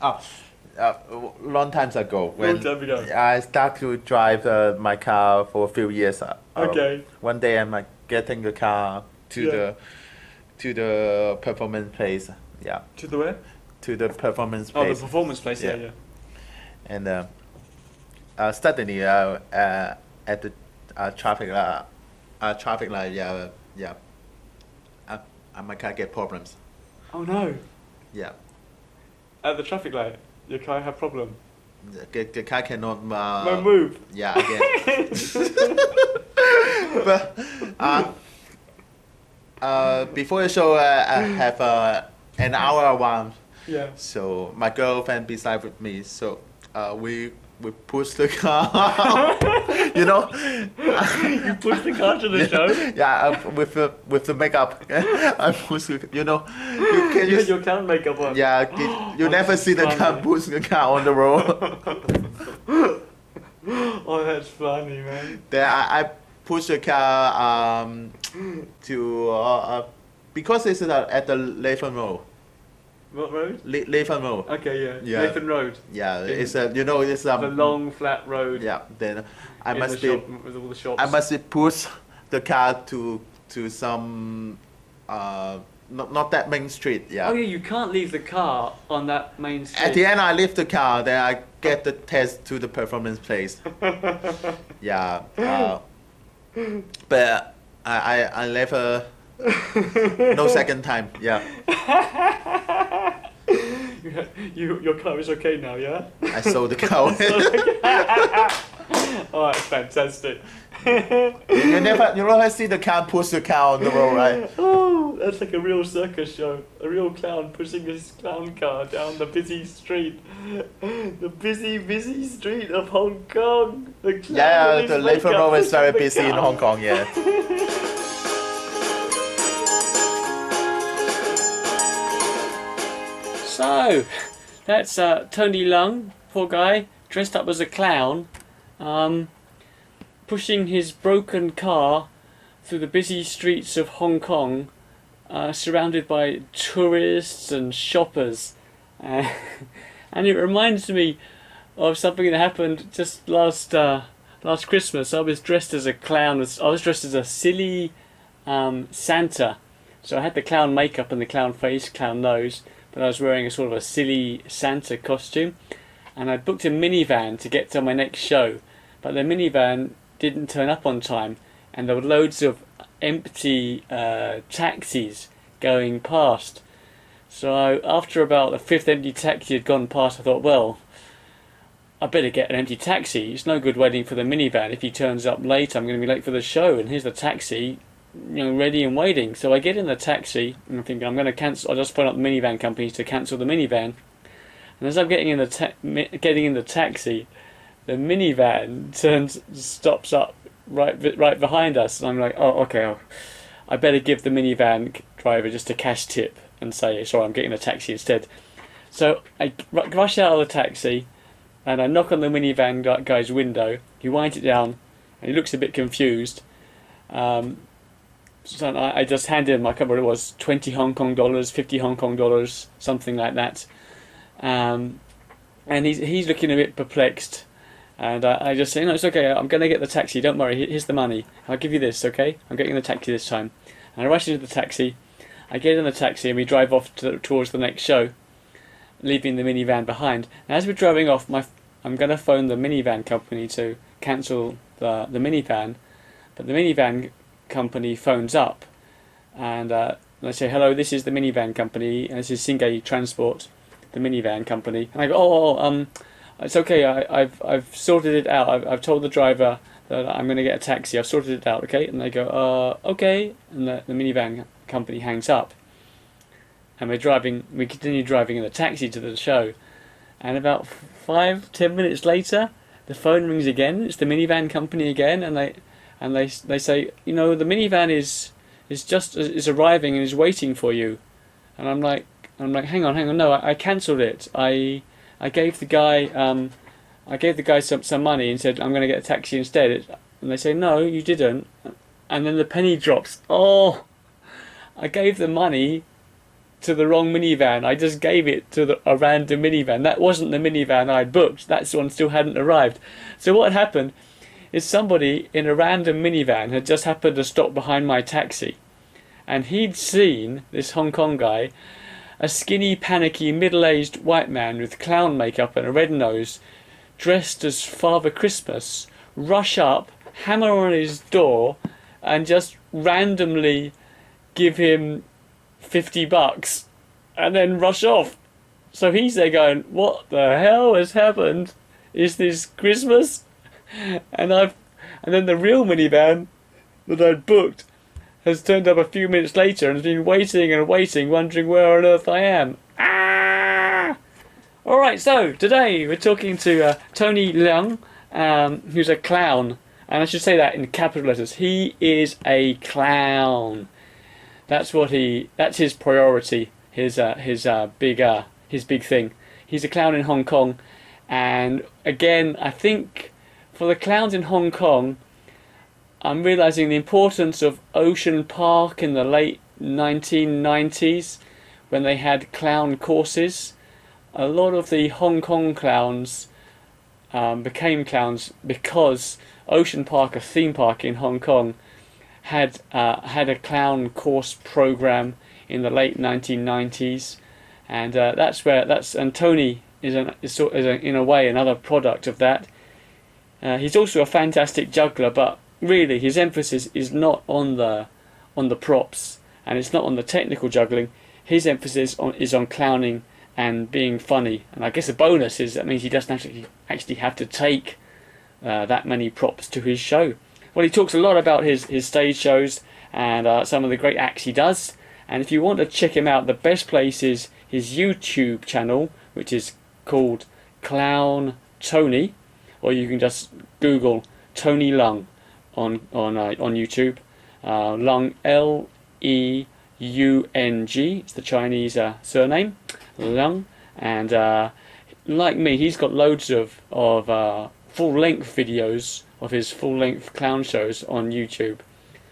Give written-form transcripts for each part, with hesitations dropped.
Oh, long times ago when Long time ago. I start to drive my car for a few years. Okay. One day I'm like getting the car to Yeah. the performance place. Yeah, To the where? to the performance Oh, the place. performance place. Yeah, Yeah. yeah. And suddenly at the traffic light, yeah, my car get problems. Oh no! Yeah, At the traffic light, your car had problem. the car cannot Won't move. yeah, again. But before the show, I have an hour around. Yeah. So my girlfriend beside with me. So we push the car. You know. You pushed the car to the show. Yeah, with the makeup. I push. You know. You had your clown makeup on. Yeah, you never that's see the car funny. push the car on the road. Oh, that's funny, man. Then I push the car to because it's at the Lathan Road. What road? Lathan Road. Okay, yeah. Yeah. Nathan Road. Yeah, it's a it's The long flat road. Yeah, then I in must the be shop, with all the shops. I must push the car to some not that main street. Yeah. Oh yeah, you can't leave the car on that main street. At the end, I leave the car. Then I get the test to the performance place. Yeah. But I left no second time. Yeah. Your car is okay now, yeah? I sold the car. Oh, that's fantastic. you never see the car push the car on the road, right? Oh, that's like a real circus show. A real clown pushing his clown car down the busy street. The busy street of Hong Kong. The clown Yeah, with his the Lathan makeup Road is very pushing the busy in car. Hong Kong. Yeah. So, that's Tony Leung, poor guy, dressed up as a clown, pushing his broken car through the busy streets of Hong Kong, surrounded by tourists and shoppers. And it reminds me of something that happened just last Christmas. I was dressed as a clown. I was dressed as a silly Santa. So I had the clown makeup and the clown face, clown nose, but I was wearing a sort of a silly Santa costume. And I booked a minivan to get to my next show, but the minivan didn't turn up on time, and there were loads of empty taxis going past. So after about the fifth empty taxi had gone past, I thought, well, I better get an empty taxi. It's no good waiting for the minivan. If he turns up late, I'm going to be late for the show, and here's the taxi, ready and waiting. So I get in the taxi, and I'm thinking I'm going to cancel. I'll just phone up the minivan company to cancel the minivan. And as I'm getting in the taxi, the minivan stops up right behind us, and I'm like, oh, okay, I better give the minivan driver just a cash tip and say, sorry, I'm getting a taxi instead. So I rush out of the taxi, and I knock on the minivan guy's window. He winds it down, and he looks a bit confused. So I just handed him, I can't remember what it was, 20 Hong Kong dollars, 50 Hong Kong dollars, something like that. And he's looking a bit perplexed. And I just say, no, it's okay, I'm going to get the taxi, don't worry, here's the money. I'll give you this, okay? I'm getting the taxi this time. And I rush into the taxi, I get in the taxi, and we drive off towards the next show, leaving the minivan behind. And as we're driving off, I'm going to phone the minivan company to cancel the minivan, but the minivan company phones up, and they say, hello, this is the minivan company, and this is Singay Transport, the minivan company. And I go, it's okay, I've sorted it out. I've told the driver that I'm going to get a taxi. I've sorted it out, okay? And they go, okay. And the minivan company hangs up. And we continue driving in the taxi to the show. And about 5-10 minutes later, the phone rings again. It's the minivan company again, and they say, the minivan is arriving and is waiting for you. And I'm like, hang on, no, I cancelled it. I gave the guy some money and said I'm going to get a taxi instead. And they say, no, you didn't. And then the penny drops. Oh, I gave the money to the wrong minivan. I just gave it to a random minivan. That wasn't the minivan I'd booked. That one still hadn't arrived. So what happened is somebody in a random minivan had just happened to stop behind my taxi. And he'd seen, this Hong Kong guy, a skinny, panicky, middle-aged white man with clown makeup and a red nose, dressed as Father Christmas, rush up, hammer on his door, and just randomly give him $50 and then rush off. So he's there going, what the hell has happened? Is this Christmas? And then the real minivan that I'd booked has turned up a few minutes later and has been waiting and waiting, wondering where on earth I am. Ah! Alright, so today we're talking to Tony Leung, who's a clown. And I should say that in capital letters. He is a clown. That's his priority, his big thing. He's a clown in Hong Kong. And again, I think for the clowns in Hong Kong, I'm realising the importance of Ocean Park in the late 1990s when they had clown courses. A lot of the Hong Kong clowns became clowns because Ocean Park, a theme park in Hong Kong, had a clown course program in the late 1990s, and and Tony is in a way another product of that. He's also a fantastic juggler, but really his emphasis is not on the props, and it's not on the technical juggling. His emphasis is on clowning and being funny. And I guess the bonus is that means he doesn't actually have to take that many props to his show. Well, he talks a lot about his stage shows and some of the great acts he does. And if you want to check him out, the best place is his YouTube channel, which is called Clown Tony, or you can just Google Tony Leung on YouTube. Leung, Leung. It's the Chinese surname, Leung. And like me, he's got loads of full-length videos of his full-length clown shows on YouTube.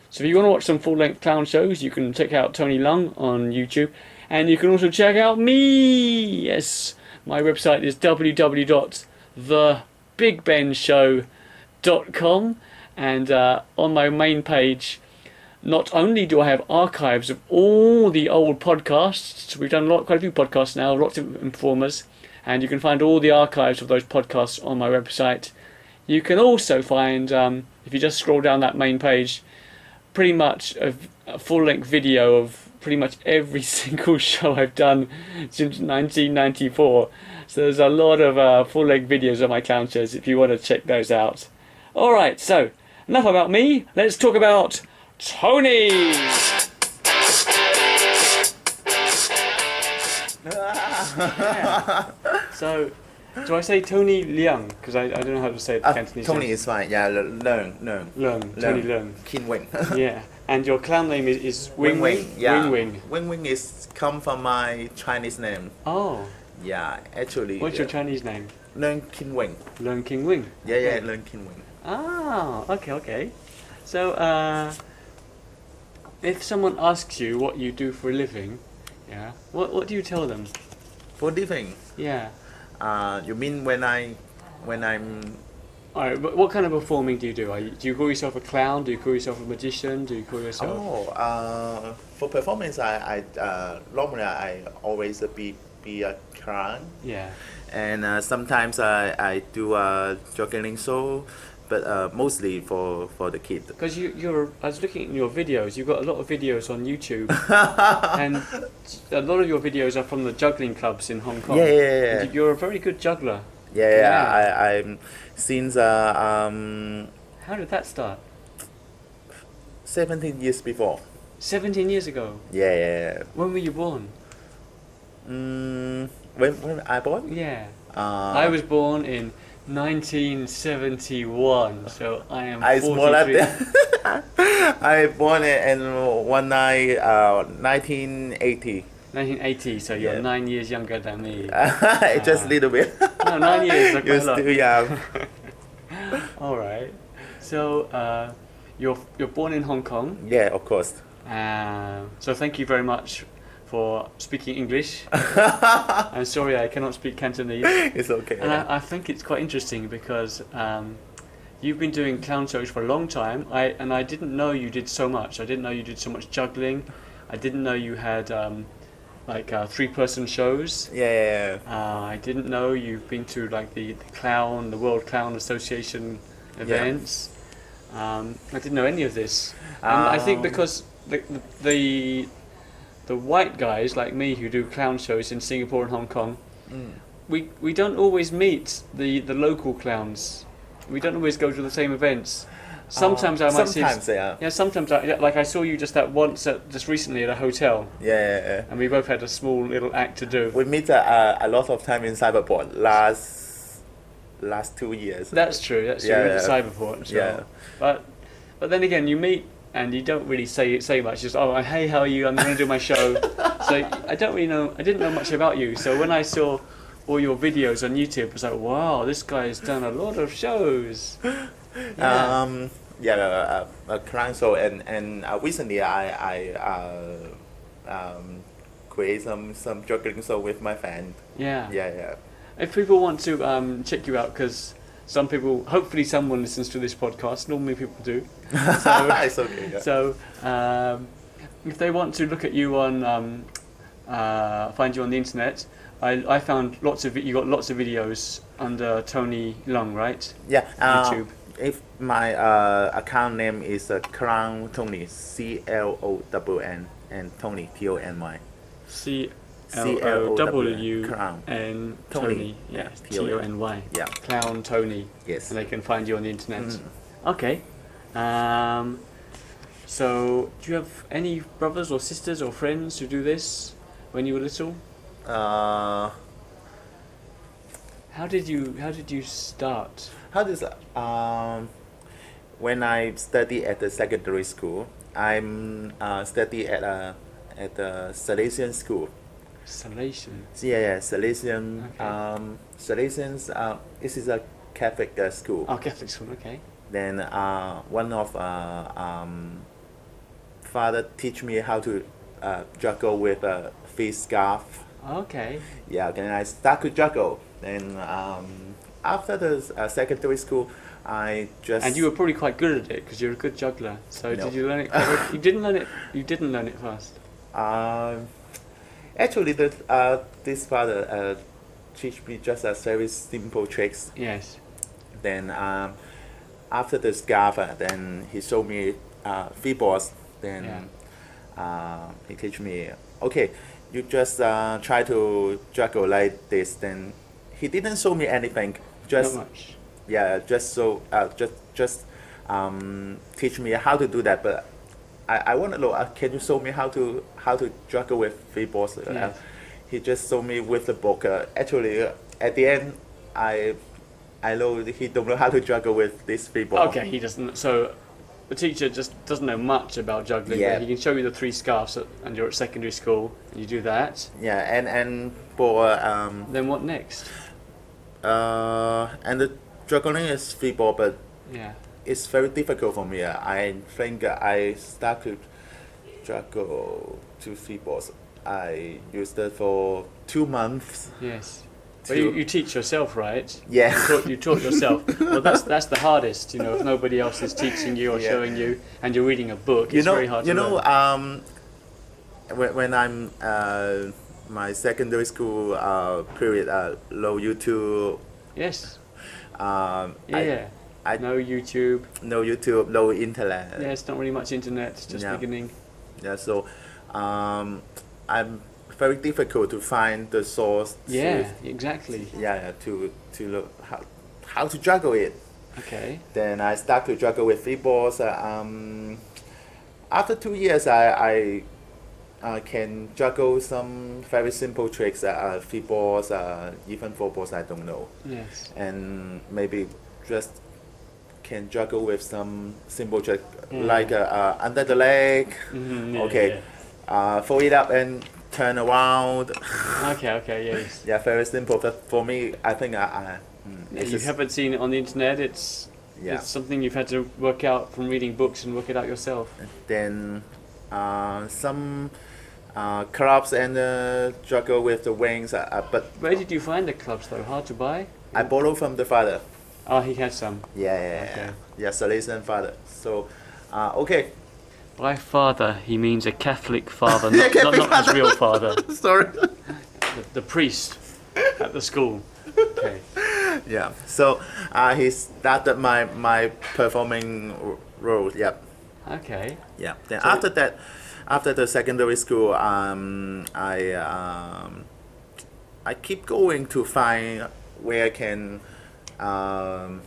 So if you want to watch some full-length clown shows, you can check out Tony Leung on YouTube. And you can also check out me! Yes, my website is www.thebigbenshow.com. And on my main page, not only do I have archives of all the old podcasts, we've done quite a few podcasts now, lots of informers, and you can find all the archives of those podcasts on my website. You can also find, if you just scroll down that main page, pretty much a full-length video of pretty much every single show I've done since 1994. So there's a lot of full-length videos of my clown shows if you want to check those out. Alright, so enough about me, let's talk about Tony! Yeah. So, do I say Tony Leung? Because I don't know how to say it. Cantonese Tony name. is fine. Yeah, Leung. Tony Leung. Kin Wing. Yeah, and your clown name is Wing Wing. Yeah. Wing. Wing Wing is come from my Chinese name. Oh. Yeah, actually. What's your Chinese name? Leung Kin Wing. Leung King Wing. Yeah, Leung Kin Wing. Ah, okay. So, if someone asks you what you do for a living, yeah, what do you tell them? For living. Yeah. You mean when I'm? Alright, but what kind of performing do you do? Do you call yourself a clown? Do you call yourself a magician? Do you call yourself? Oh, for performance, I normally I always be a clown. Yeah. And sometimes I do a juggling show, but mostly for the kid. Because I was looking at your videos. You've got a lot of videos on YouTube, and a lot of your videos are from the juggling clubs in Hong Kong. Yeah. You're a very good juggler. Yeah. I'm since How did that start? 17 years before. 17 years ago. Yeah. When were you born? When I born? Yeah. I was born in 1971, so I am 43. I small up there. I born in 1980. 1980, so you're 9 years younger than me. Just a little bit. No, 9 years. Like You're still young. All right. So you're born in Hong Kong. Yeah, of course. So thank you very much for speaking English. I'm sorry, I cannot speak Cantonese. It's okay. And I think it's quite interesting because you've been doing clown shows for a long time. I didn't know you did so much. I didn't know you did so much juggling. I didn't know you had like 3-person shows. Yeah. I didn't know you've been to like the World Clown Association events. I didn't know any of this. And I think because the white guys like me who do clown shows in Singapore and Hong Kong, we don't always meet the local clowns. We don't always go to the same events. Sometimes I might see. Yeah, sometimes I saw you just recently at a hotel. Yeah. And we both had a small little act to do. We meet a lot of time in Cyberport last 2 years. That's true. That's true. At Cyberport. So. Yeah. But then again, you meet and you don't really say much. Just hey, how are you? I'm going to do my show. So I didn't know much about you. So when I saw all your videos on YouTube, I was like, wow, this guy's done a lot of shows. A clown show, and recently I create some juggling show with my friend. Yeah. If people want to check you out, because hopefully someone listens to this podcast. Normally people do. So, it's okay. Yeah. So if they want to look at you on, find you on the internet, I found you got lots of videos under Tony Leung, right? Yeah. YouTube. If my account name is Clown Tony, CLOWN, and Tony TONY. CLOW and Tony, yes, TONY. Yeah. Clown Tony. Yes. And they can find you on the internet. Okay. So, do you have any brothers or sisters or friends who do this when you were little? How did you start? When I study at the secondary school, I'm study at the Salesian school. Salesian. Yeah, Salesian. Okay. Salesians. This is a Catholic school. Oh, Catholic school. Okay. Then one of father teach me how to juggle with a face scarf. Okay. Yeah, then I start to juggle. Then after the secondary school, I just. And you were probably quite good at it because you're a good juggler. So No. did you learn it? You didn't learn it. You didn't learn it fast. Actually, this father teach me just a very simple tricks. Yes. Then after the scarf, then he showed me 3 balls. Then he teach me, okay, you just try to juggle like this. Then he didn't show me anything. Just Not much. Yeah, just so just teach me how to do that. But I want to know. Can you show me how to juggle with 3 balls? Yes. He just showed me with the book. Actually, at the end, I know he don't know how to juggle with this 3 balls. Okay, he doesn't. So the teacher just doesn't know much about juggling. Yeah. But he can show you the 3 scarves, and you're at secondary school. And you do that. Yeah, and for Then what next? and the juggling is 3 balls, but Yeah. it's very difficult for me. I think I start to juggle 3 balls. I used it for 2 months. Yes. But you teach yourself, right? Yeah. You taught yourself. Well, that's the hardest. If nobody else is teaching you or showing you, and you're reading a book, it's very hard to learn. When I'm my secondary school period, low YouTube. Yes. I No YouTube. No YouTube, no internet. Yeah, it's not really much internet. It's just beginning. Yeah, so I'm very difficult to find the source. Yeah, exactly. To look how to juggle it. Okay. Then I start to juggle with 3 balls. After 2 years, I can juggle some very simple tricks. 3 balls, even 4 balls, I don't know. Yes. And maybe just can juggle with some simple trick like under the leg. Fold it up and turn around. Okay, yes. Yeah, very simple. But for me, I think You haven't seen it on the internet. It's something you've had to work out from reading books and work it out yourself. Then some clubs and juggle with the wings. But Where did you find the clubs though? Hard to buy? I borrowed from the father. Oh, he had some. Yeah, Salesian father. So, okay. By father, he means a Catholic father, Yeah, not, Catholic not his real father. Sorry. The priest at the school. Okay. Yeah. So, he started my performing role. Yep. Okay. Yeah. Then So- after that, after the secondary school, I keep going to find where I can, Go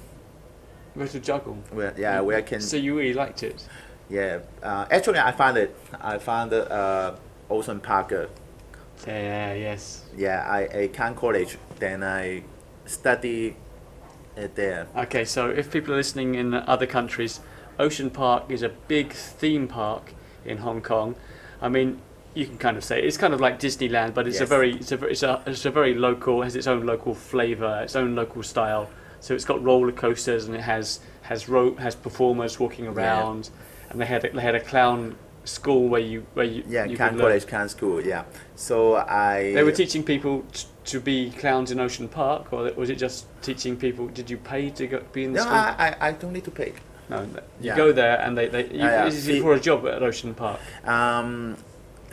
to juggle. where I can. So you really liked it? Yeah. Actually, I found it. I found it. Ocean Park. Yeah. Yes. Yeah. I can college. Then I study there. Okay. So if people are listening in other countries, Ocean Park is a big theme park in Hong Kong. I mean, you can kind of say it's kind of like Disneyland, but it's Yes. a very local, has its own local flavour, its own local style. So it's got roller coasters and it has performers walking around, and they had a clown school where you Yeah, you can could learn. college, can school. Yeah. So They were teaching people to be clowns in Ocean Park, or was it just teaching people? Did you pay to be in the No, school? I don't need to pay. No, you Yeah. go there and is it See- for a job at Ocean Park?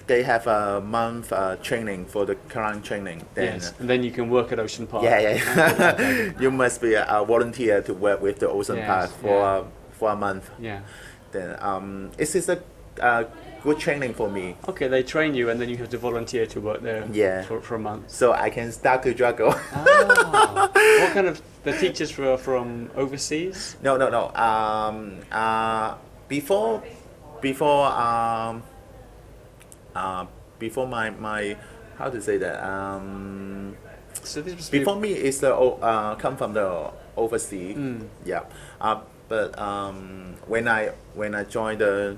They have a month training for the clown training. Then Yes, and then you can work at Ocean Park. yeah. You must be a volunteer to work with the Ocean Yes, Park for a month. Yeah. Then it is a good training for me. Okay, they train you and then you have to volunteer to work there Yeah. for a month. So I can start to juggle. Ah, what kind of, the teachers were from overseas? No. Before my how to say that So this was before me is the come from the overseas. Yeah. But when I joined the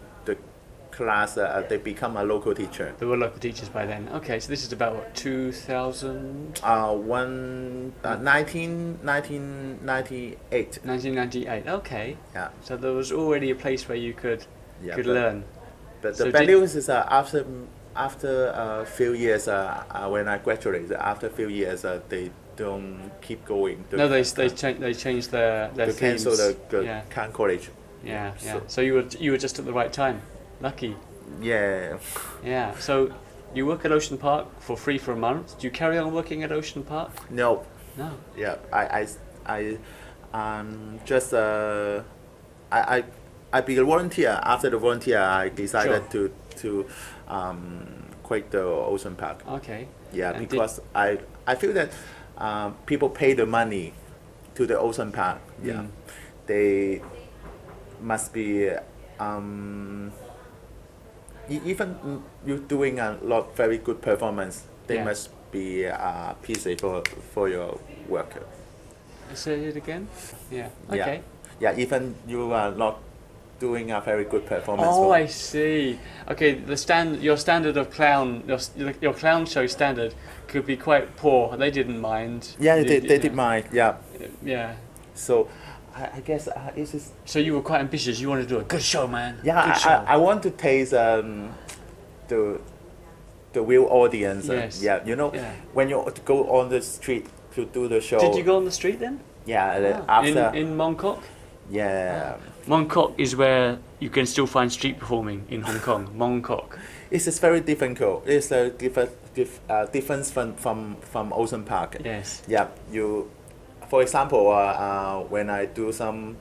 class, they become a local teacher. There were local teachers by then. Okay, so this is about what, 2000? 1998. 1998. Okay, Yeah. so there was already a place where you could Yeah. could but- learn. But So the bad news is after a few years, when I graduated, after a few years, they don't keep going. No, they changed their to themes. cancel the Yeah. Can College. Yeah. So- So you were just at the right time. Lucky. Yeah. Yeah. So you work at Ocean Park for free for a month. Do you carry on working at Ocean Park? No. No. Yeah. I just I be a volunteer. After the volunteer, I decided to quit the Ocean Park. Okay. Yeah, And because I feel that people pay the money to the Ocean Park. Yeah, they must be even you doing a lot very good performance. They Yeah. must be busy for your work. Say it again. Yeah. Okay. Yeah. Yeah, even you are not doing a very good performance. Oh, for- I see. Okay, your standard of clown, your clown show standard could be quite poor. They didn't mind. Yeah, they did mine. Yeah, Yeah. so I guess it's just So you were quite ambitious. You wanted to do a good show, man. yeah. Good show. I want to taste the real audience. Yes. Yeah, Yeah. when you go on the street to do the show. Did you go on the street then? Yeah, Ah, after in Mongkok. yeah. Mongkok is where you can still find street performing in Hong Kong. Mongkok. It's just very difficult. It's a difference from Ocean Park. Yes. Yeah, for example, when I do some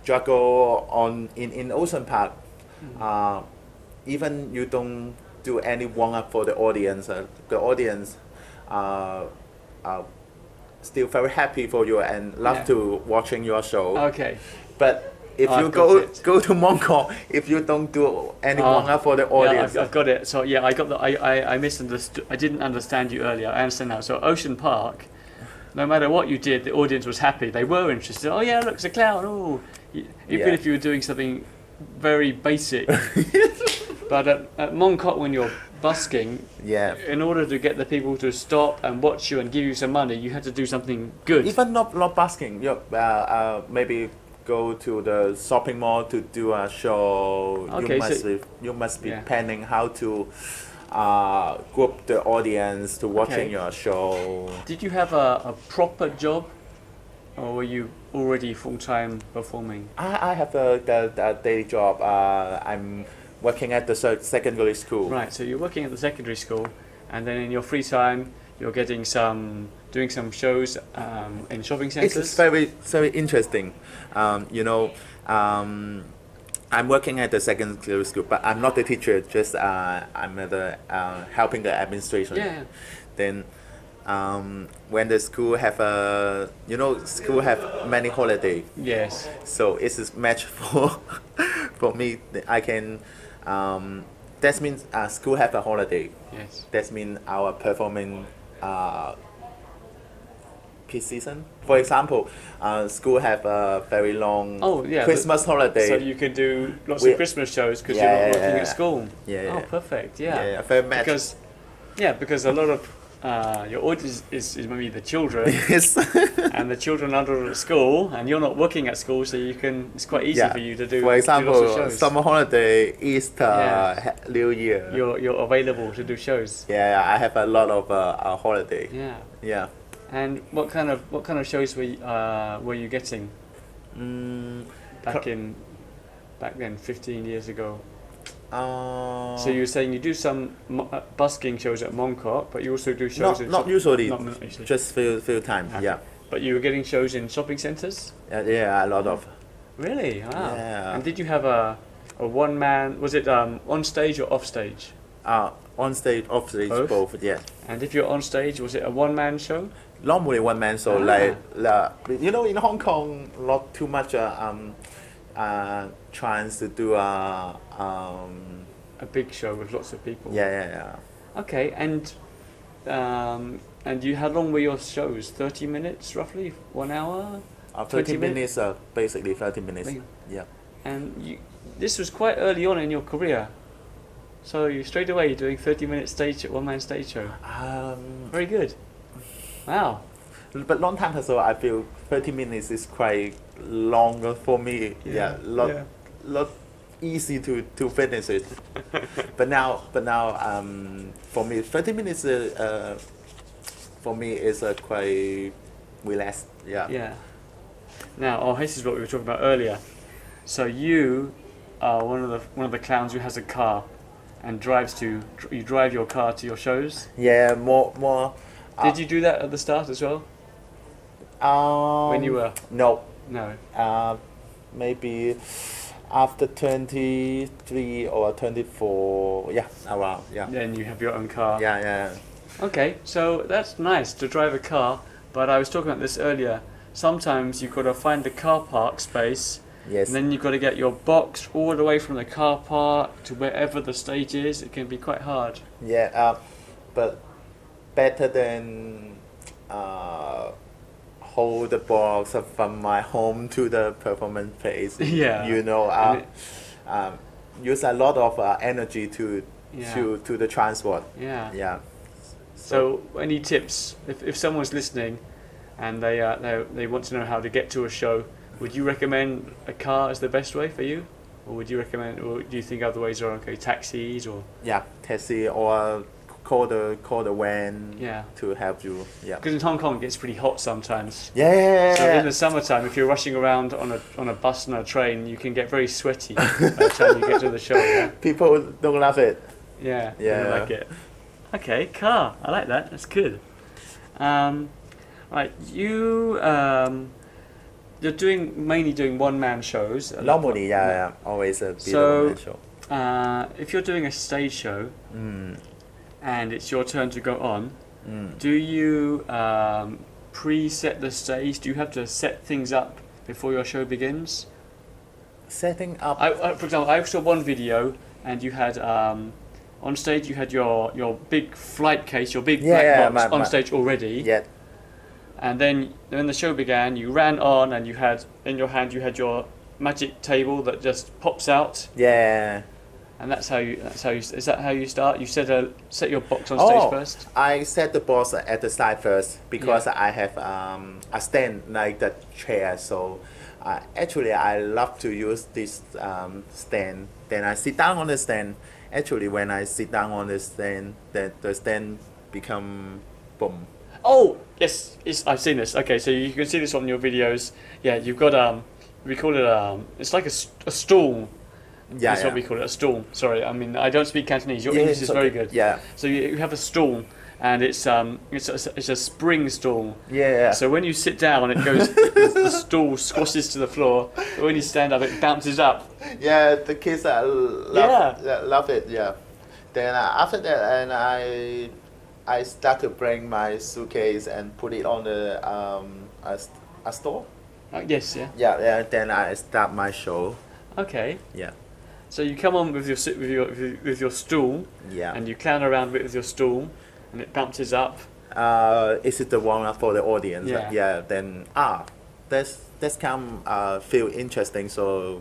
juggle in Ocean Park, even you don't do any warm up for the audience. The audience are still very happy for you and love Yeah. to watching your show. Okay. But if I've you got it. go to Mongkok, if you don't do any warm up for the audience, Yeah, I've got it. So yeah, I misunderstood. I didn't understand you earlier. I understand now. So Ocean Park, no matter what you did, the audience was happy. They were interested. Oh yeah, look, it's a clown. Oh, even Yeah. if you were doing something very basic. But at Mongkok, when you're busking, yeah. in order to get the people to stop and watch you and give you some money, you had to do something good. Even not basking, maybe go to the shopping mall to do a show, Okay, you must be yeah. planning how to group the audience to watching Okay. your show. Did you have a proper job, or were you already full-time performing? I have a daily job. I'm working at the secondary school. Right, so you're working at the secondary school, and then in your free time, you're doing some shows in shopping centres. It's very, very interesting. I'm working at the secondary school, but I'm not the teacher. Just I'm at the helping the administration. Yeah. Then, when the school have school have many holiday, Yes. so it's a match for for me. I can. That means school have a holiday. Yes. That means our performing peak season. For example, school have a very long Christmas holiday. So you can do lots We- of Christmas shows because Yeah, you're not working yeah, at school. yeah. Oh, perfect. Yeah. Yeah, very match. Because a lot of your audience is maybe the children, Yes. and the children are at school, and you're not working at school, so it's quite easy for you to do. For do lots of example, shows. summer holiday, Easter, Yeah. New Year. You're available to do shows. Yeah, I have a lot of holiday. Yeah. Yeah. And what kind of shows were you getting back then 15 years ago? So you were saying you do some busking shows at Mongkok, but you also do shows not usually, not usually. just few times. Okay. Yeah. But you were getting shows in shopping centres? Yeah, a lot of. Really? Wow. Yeah. And did you have a one man? Was it on stage or off stage? On stage, off stage, Both? both. Yeah. And if you're on stage, was it a one man show? Normally one man show, in Hong Kong, not too much chance to do A big show with lots of people. yeah. Okay, and how long were your shows? 30 minutes roughly? 1 hour? 30 minutes, basically 30 minutes. Big. Yeah. And this was quite early on in your career. So you straight away you're doing 30-minute one man stage show. Very good. Wow. But long time ago, I feel 30 minutes is quite longer for me. Not easy to finish it. but now, for me, 30 minutes for me is quite relaxed. Yeah. Yeah. Now, this is what we were talking about earlier. So you are one of the clowns who has a car and you drive your car to your shows. Yeah, more. Did you do that at the start as well? When you were? No. Maybe after 23 or 24. Yeah, around. Yeah. Then you have your own car. Yeah. Okay, so that's nice to drive a car, but I was talking about this earlier. Sometimes you've got to find the car park space, Yes. and then you've got to get your box all the way from the car park to wherever the stage is. It can be quite hard. Yeah. But better than hold the box from my home to the performance place. Yeah. Use a lot of energy to the transport. Yeah. Yeah. So, any tips if someone's listening, and they want to know how to get to a show? Would you recommend a car as the best way for you, or do you think other ways are okay? Taxis or taxi or call the van to help you. Yeah. Because in Hong Kong it gets pretty hot sometimes. Yeah. So in the summertime, if you're rushing around on a bus and a train, you can get very sweaty by the time you get to the show. Yeah. People don't love it. Yeah. They Yeah. don't like it. Okay, car. I like that. That's good. Right, you're mainly doing one-man shows. Normally, always a bit So- of a show. If you're doing a stage show and it's your turn to go on, do you pre-set the stage? Do you have to set things up before your show begins? Setting up. For example, I saw one video and you had on stage you had your big flight case, your big black box on stage already. Yeah. And then when the show began, you ran on and you had in your hand your magic table that just pops out. Yeah. And is that how you start? You set your box on stage first? I set the box at the side first because I have a stand like the chair, so Actually, I love to use this stand. Then I sit down on the stand. Actually, when I sit down on the stand, the stand become boom. Oh, yes, I've seen this. Okay, so you can see this on your videos. Yeah, you've got we call it it's like a stool. Yeah, That's what we call it, a stool. Sorry, I mean I don't speak Cantonese. Your English is very good. Yeah. So you have a stool, and it's a spring stool. Yeah. So when you sit down, it goes the stool squashes to the floor. But when you stand up, it bounces up. Yeah, the kids love it. Yeah. Then after that, and I start to bring my suitcase and put it on the a store. Yes, yeah. Yeah. Then I start my show. Okay. Yeah. So you come on with your stool. Yeah. And you clown around with your stool, and it bounces up. Is it the one for the audience? Yeah. Yeah. Then that's come feel interesting. So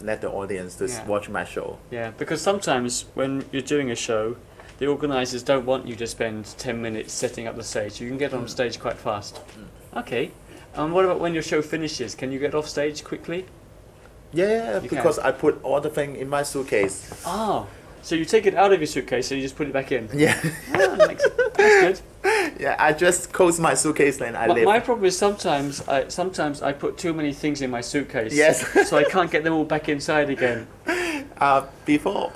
let the audience just watch my show. Yeah, because sometimes when you're doing a show, the organisers don't want you to spend 10 minutes setting up the stage. You can get on stage quite fast. Okay. And what about when your show finishes? Can you get off stage quickly? Yeah, because I put all the thing in my suitcase. Oh, so you take it out of your suitcase and you just put it back in? Yeah. That's good. Yeah, I just close my suitcase and I leave. My problem is sometimes I put too many things in my suitcase. Yes. So I can't get them all back inside again. Before,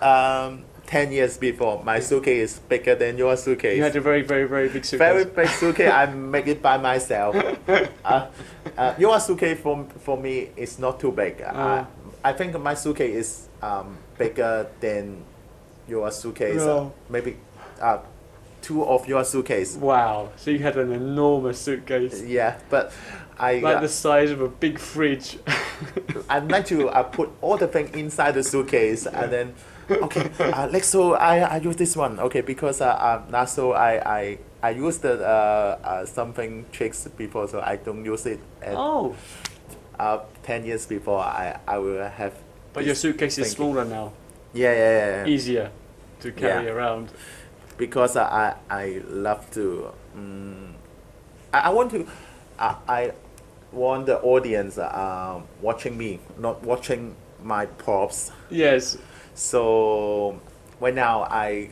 10 years before, my suitcase is bigger than your suitcase. You had a very, very, very big suitcase. Very big suitcase. I make it by myself. Your suitcase for me is not too big. I think my suitcase is bigger than your suitcase. No. Maybe 2 of your suitcase. Wow. So you had an enormous suitcase. Yeah, but I like the size of a big fridge. I like to put all the thing inside the suitcase and then next so I use this one because last so I used the something tricks before, so I don't use it. And, 10 years before I will have. But your suitcase is smaller now. Yeah. Easier to carry around. Because I love to. I want to. I want the audience watching me, not watching my props. Yes. So right now I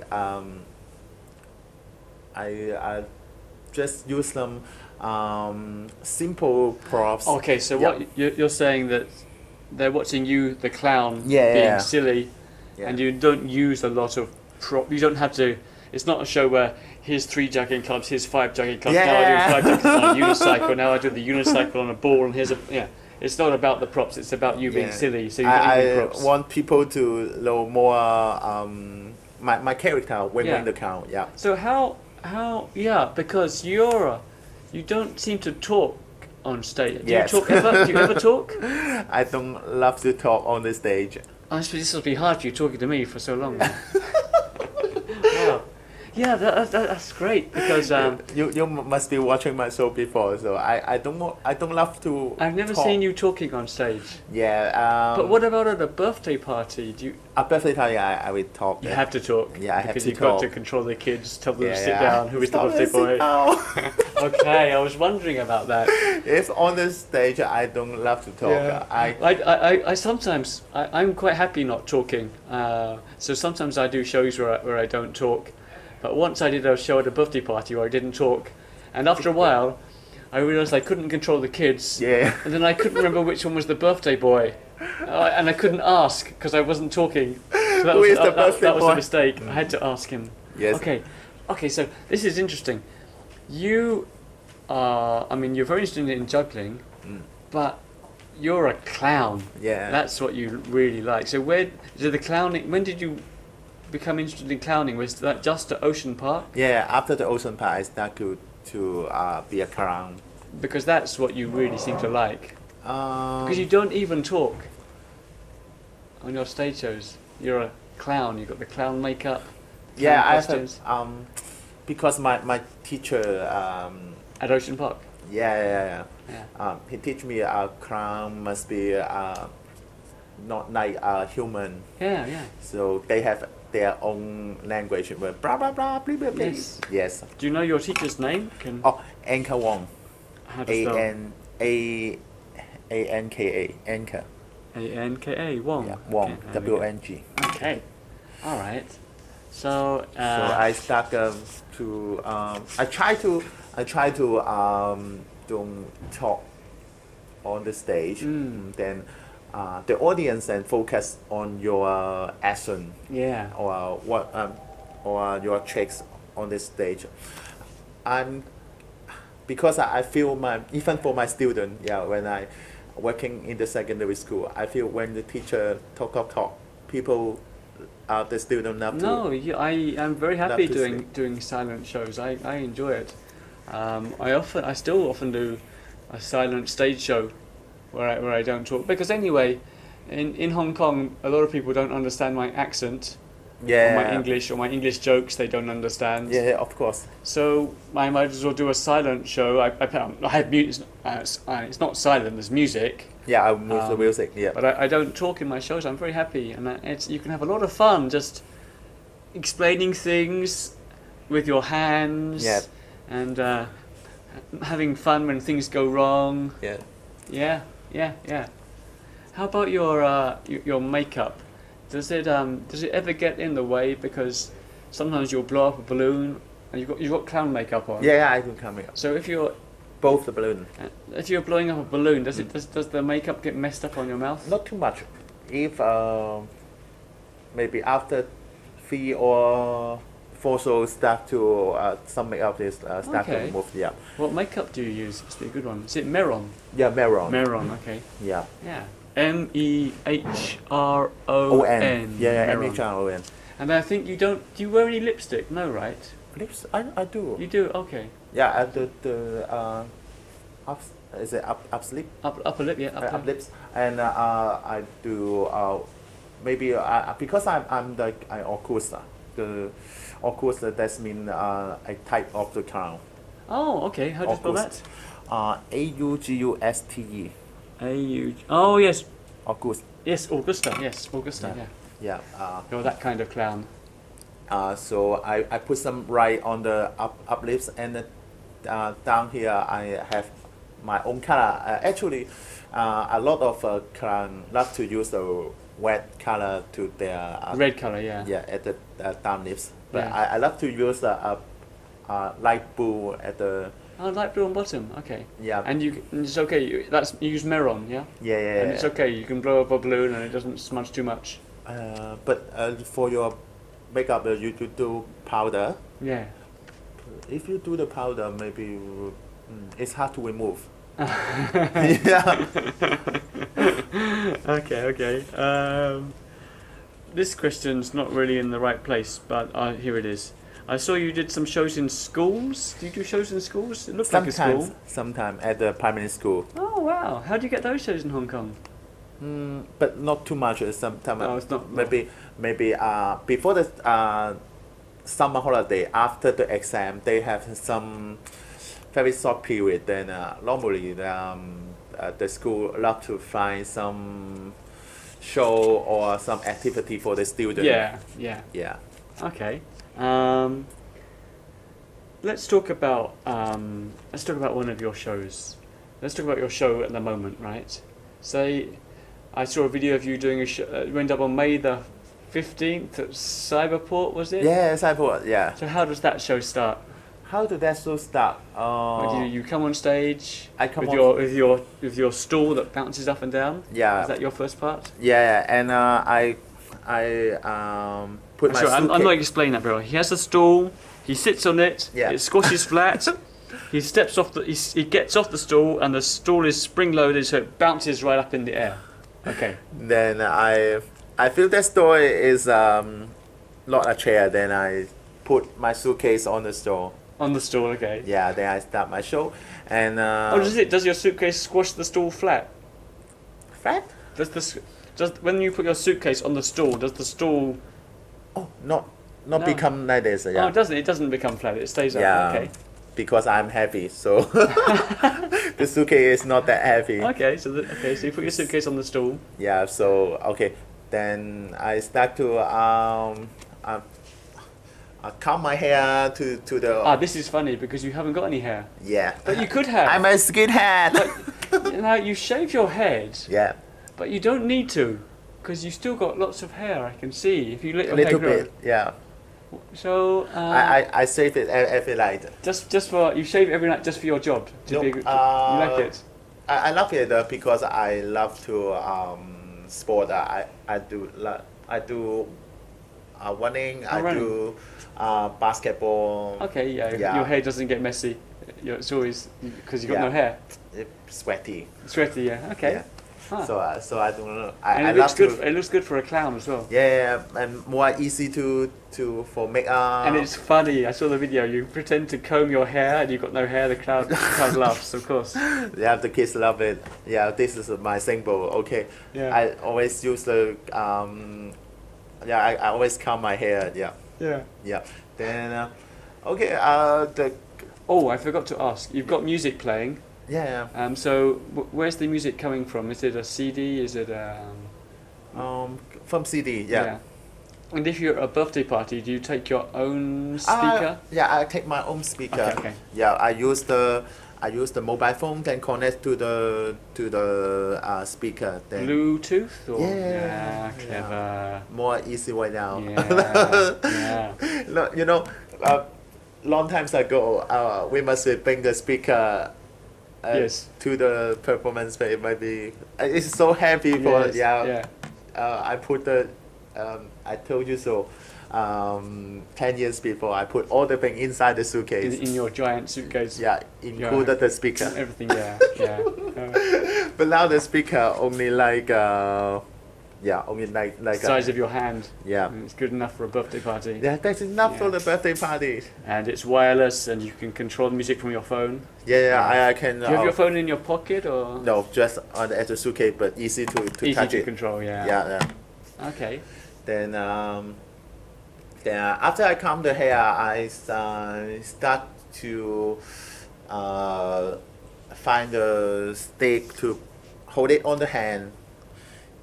just use some simple props. Okay, so what you're saying that they're watching you, the clown, being silly, and you don't use a lot of prop. You don't have to. It's not a show where here's 3 juggling clubs, here's 5 juggling clubs. Now I do 5 juggling clubs on a unicycle. Now I do the unicycle on a ball, and here's a It's not about the props. It's about you being silly. So you I props. want people to know more my character when the clown. Yeah. So how because you don't seem to talk on stage. Do you talk ever? Do you ever talk? I don't love to talk on the stage. Honestly, this will be hard for you talking to me for so long. Wow. Yeah, that's great because you must be watching my show before, so I don't love to. I've never seen you talking on stage. Yeah. But what about at a birthday party? Do you? A birthday party, I will talk. You have to talk. Yeah, I have to talk. Because you've got to control the kids, tell them to sit down. Who is the birthday boy? Okay, I was wondering about that. If on the stage, I don't love to talk. Yeah. I sometimes I'm quite happy not talking. So sometimes I do shows where I don't talk. But once I did a show at a birthday party where I didn't talk, and after a while, I realised I couldn't control the kids. Yeah. And then I couldn't remember which one was the birthday boy, and I couldn't ask because I wasn't talking. So that was a mistake. I had to ask him. Yes. Okay. So this is interesting. You are, you're very interested in juggling, but you're a clown. Yeah. That's what you really like. So when did you become interested in clowning? Was that just at Ocean Park? Yeah, after the Ocean Park, I started to be a clown. Because that's what you really seem to like. Because you don't even talk on your stage shows. You're a clown. You've got the clown makeup. Yeah, I have. Because my teacher. At Ocean Park. Yeah. He teach me a clown must be not like a human. Yeah. So they have their own language, blah blah blah blah blah. Yes. Do you know your teacher's name? Anka Wong. How to spell? Anka. Anka. Anka Wong. Yeah, Wong. Okay, there we go. WNG. Okay. All right. So. So I start to I try to don't talk on the stage. Then the audience then focus on your action. Yeah. Or what or your tricks on the stage. Because I feel even for my student, when I working in the secondary school, I feel when the teacher talk, people, the student love to. No, I'm very happy to doing silent shows. I enjoy it. I still often do a silent stage show where I don't talk, because anyway, in Hong Kong, a lot of people don't understand my accent. Or my English jokes they don't understand. Yeah, of course. So I might as well do a silent show. I have music. It's not silent. There's music. Yeah, I move the music. Yeah. But I don't talk in my shows. I'm very happy, and you can have a lot of fun just explaining things with your hands. Yeah. And having fun when things go wrong. Yeah. Yeah. How about your makeup? Does it ever get in the way? Because sometimes you'll blow up a balloon, and you've got clown makeup on. Yeah, I do clown makeup. So if you're blowing up a balloon, does the makeup get messed up on your mouth? Not too much. If maybe after 3 or 4 shows start to some makeup is start to remove. Yeah. What makeup do you use? Must be a good one. Is it Mehron? Yeah, Mehron. Mehron. Okay. Yeah. Yeah. Mehron. Yeah, Mehron. Mehron. And I think do you wear any lipstick? No, right? Lips? I do. You do? Okay. Yeah, at the is it up lip? Upper lip, yeah. Up lips, and I do maybe because I'm the Augusta. The Augusta, that means a type of the clown. Oh, okay. How do you spell that? Auguste. Oh, yes. Augusta. Yes, Augusta. Yes, Augusta. Yeah. Yeah. You're that kind of clown. So I put some right on the up lips, and down here I have my own color. Actually, a lot of clown love to use the red color to their red color. Yeah. Yeah, at the down lips. But Yeah. I love to use light blue at the. Oh, light blue on bottom. Okay. Yeah. And it's okay. You use Mehron, yeah. Yeah. And it's okay. You can blow up a balloon and it doesn't smudge too much. But for your makeup, you do powder. Yeah. If you do the powder, maybe it's hard to remove. Yeah. Okay. This question's not really in the right place, but here it is. I saw you did some shows in schools. Do you do shows in schools? It looks like a school. Sometimes at the primary school. Oh wow! How do you get those shows in Hong Kong? But not too much. Sometimes it's not. Maybe before the summer holiday, after the exam, they have some very short period. Then normally the school love to find some show or some activity for the student. Yeah. Okay. Let's talk about one of your shows. Let's talk about your show at the moment, right? Say, I saw a video of you doing a show. It went up on May the 15th at Cyberport, was it? Yeah, Cyberport. Yeah. So how does that show start? How did that show start? You come on stage with your stool that bounces up and down. Yeah. Is that your first part? Yeah, and I put my suitcase. I'm not explaining that, bro. He has a stool. He sits on it. Yeah. It squashes flat. He steps off he gets off the stool, and the stool is spring loaded, so it bounces right up in the air. Okay. Then I feel that story is not a chair. Then I put my suitcase on the stool. On the stool, okay. Yeah. Then I start my show, and does your suitcase squash the stool flat? Flat? Does when you put your suitcase on the stool, does the stool? Oh, not become like this. Yeah. Oh, it doesn't. It doesn't become flat. It stays up. Yeah. Okay. Because I'm heavy, so the suitcase is not that heavy. Okay, so you put your suitcase on the stool. Yeah. So okay, then I start to comb my hair to the. This is funny because you haven't got any hair. Yeah. But you could have. I'm a skinhead. Now you shave your head, Yeah. but you don't need to, because you still got lots of hair. I can see if you let A your hair little grow. bit. Yeah. So I save it every night. just for you shave every night just for your job. To Nope, be, you like it? I love it because I love to sport. I do running. I running. do basketball. Okay, yeah. Yeah. Your hair doesn't get messy. It's always because you got Yeah. no hair. It's sweaty. Sweaty, yeah. Okay. Yeah. Huh. So I don't know. And I it looks love good. to. It looks good for a clown as well. Yeah, and more easy to for makeup. And it's funny. I saw the video. You pretend to comb your hair, and you've got no hair. The crowd laughs, of course. Yeah, the kids love it. Yeah, this is my symbol. Okay. Yeah. I always use the I always comb my hair. Yeah. Yeah. Yeah. Then okay. The Oh, I forgot to ask. You've got music playing. yeah. So where's the music coming from? Is it a CD? Is it From CD. Yeah. And if you're at a birthday party, do you take your own speaker? Yeah, I take my own speaker. Okay. Yeah, I use the mobile phone, then connect to the speaker. Then Bluetooth? Or? Yeah. Clever. more easy way now. Yeah. Yeah. No, long times ago, we must bring the speaker. Yes. To the performance, but it might be. It's so heavy for Yes, yeah. I put the. I told you so. 10 years before, I put all the thing inside the suitcase. In your giant suitcase. Yeah, included the speaker. Everything, yeah. But now the speaker only only like Size of your hand. Yeah. And it's good enough for a birthday party. Yeah, that's enough for Yeah. the birthday party. And it's wireless, and you can control the music from your phone. Yeah, I can. Do you have your phone in your pocket or? No, just at the suitcase, but easy to Easy touch to it. control, yeah. Yeah. Okay. Then after I comb the hair, I start to find a stick to hold it on the hand.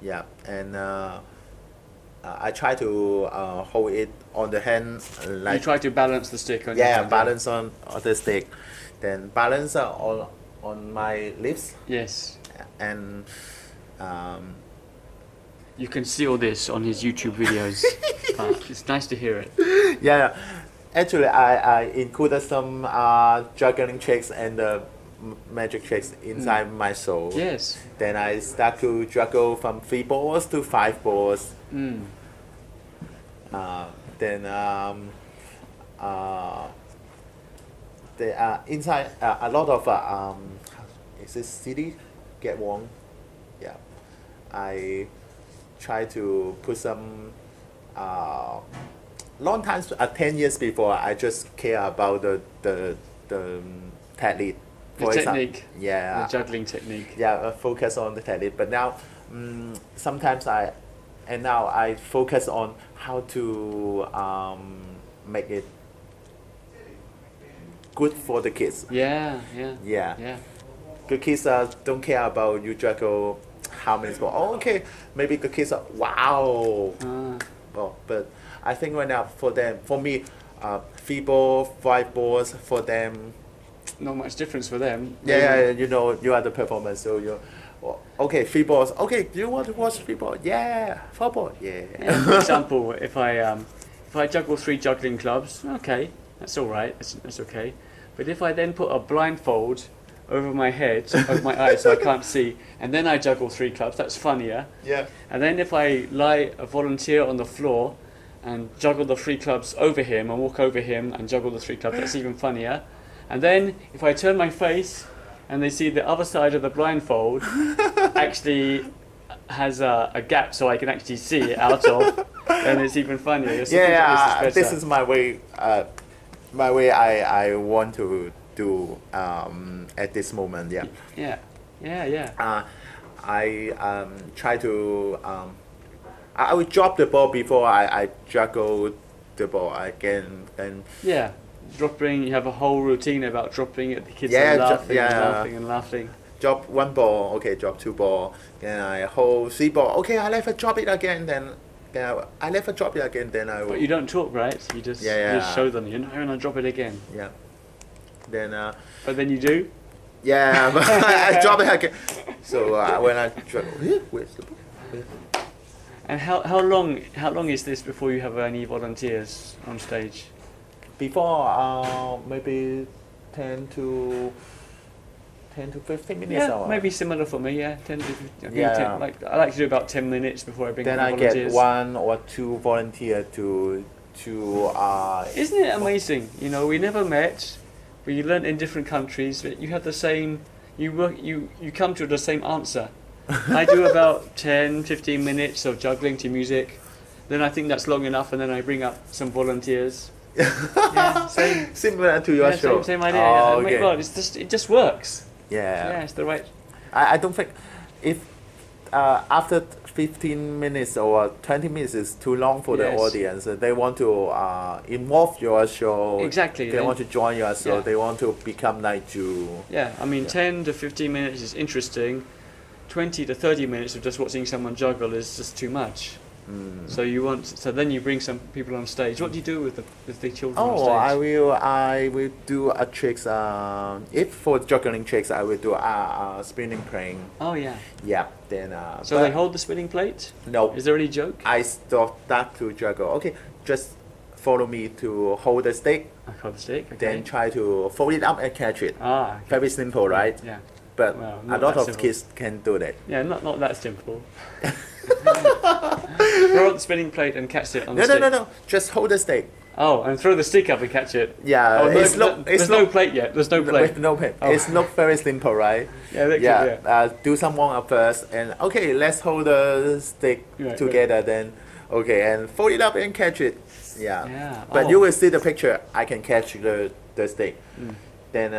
Yeah, and I try to hold it on the hand like. You try to balance the stick on your hand. Balance on the stick, then balance on my lips, Yes. and You can see all this on his YouTube videos. It's nice to hear it. yeah. Actually, I included some juggling tricks and magic tricks inside my soul. Yes. Then I start to juggle from 3 balls to 5 balls. Mm. Then inside a lot of is this city get Wong? Yeah, I try to put some long times 10 years before I just care about the technique. The For example, technique. yeah, The juggling technique. yeah, focus on the technique. But now, sometimes I focus on how to make it good for the kids. Yeah. Yeah. The kids don't care about you juggle how many balls. Oh, okay, maybe the kids are wow. Well, but I think right now for me, 3 balls, 5 balls for them. Not much difference for them. Yeah, you are the performance, so okay, 3 balls. Okay, do you want to watch 3 balls? Yeah, 4 balls. Yeah. For example, if I juggle 3 juggling clubs, okay, that's all right. That's okay. But if I then put a blindfold over my head, over my eyes, so I can't see, and then I juggle 3 clubs, that's funnier. Yeah. And then if I lie a volunteer on the floor and juggle the 3 clubs over him and walk over him and juggle the 3 clubs, that's even funnier. And then if I turn my face and they see the other side of the blindfold actually has a gap so I can actually see it out of, then it's even funnier. This is my way. My way I want to do at this moment. Yeah. I try to. I would drop the ball before I juggle the ball again. Then yeah. Dropping, you have a whole routine about dropping it. The kids Yeah, are laughing yeah. and laughing and laughing. drop 1 ball. Okay, drop 2 ball. Then I hold 3 ball. Okay, I never drop it again. Then I never drop it again. Then I will. But you don't talk, right? You just you just show them. You're not going to drop it again. Yeah. Then But then you do. Yeah, but I drop it again. So when I drop, where's the book? And how long is this before you have any volunteers on stage? Before maybe 10 to 15 minutes. Yeah, or maybe similar for me. Yeah, 10 to 15. Yeah. I like to do about 10 minutes before I bring then on I volunteers. get 1 or 2 volunteer to Isn't it amazing? You know, we never met. We learned in different countries, but you have the same. You come to the same answer. I do about 10, 15 minutes of juggling to music. Then I think that's long enough, and then I bring up some volunteers. Yeah, same. Similar to your show. Same idea. Oh, Yeah. okay. Well, it just works. Yeah. Yeah, it's the right. I don't think if after 15 minutes or 20 minutes is too long for the Yes. audience. They want to involve your show. Exactly. They want to join your show. Yeah. They want to become like you. Yeah, I mean, Yeah. 10 to 15 minutes is interesting. 20 to 30 minutes of just watching someone juggle is just too much. So then you bring some people on stage. What do you do with the children on Oh, stage? I will do a tricks. If for juggling tricks, I will do a spinning plane. Oh yeah. Yeah. Then. So but they hold the spinning plate? No. Is there any joke? I start to juggle. Okay, just follow me to hold the stick. I hold the stick. Okay. Then try to fold it up and catch it. Ah. Okay. Very simple, right? Yeah. But Well, a not lot that of simple. kids can do that. Yeah, not that simple. Throw the spinning plate and catch it on the stick. No. Just hold the stick. Oh, and throw the stick up and catch it. Yeah, Oh, it's no plate yet. There's no plate. With no plate. Oh. It's not very simple, right? Yeah, that could- Yeah. Do some warm up first, and okay, let's hold the stick Right, together. Then, okay, and fold it up and catch it. Yeah. Yeah. But Oh. you will see the picture. I can catch the stick. Mm. Then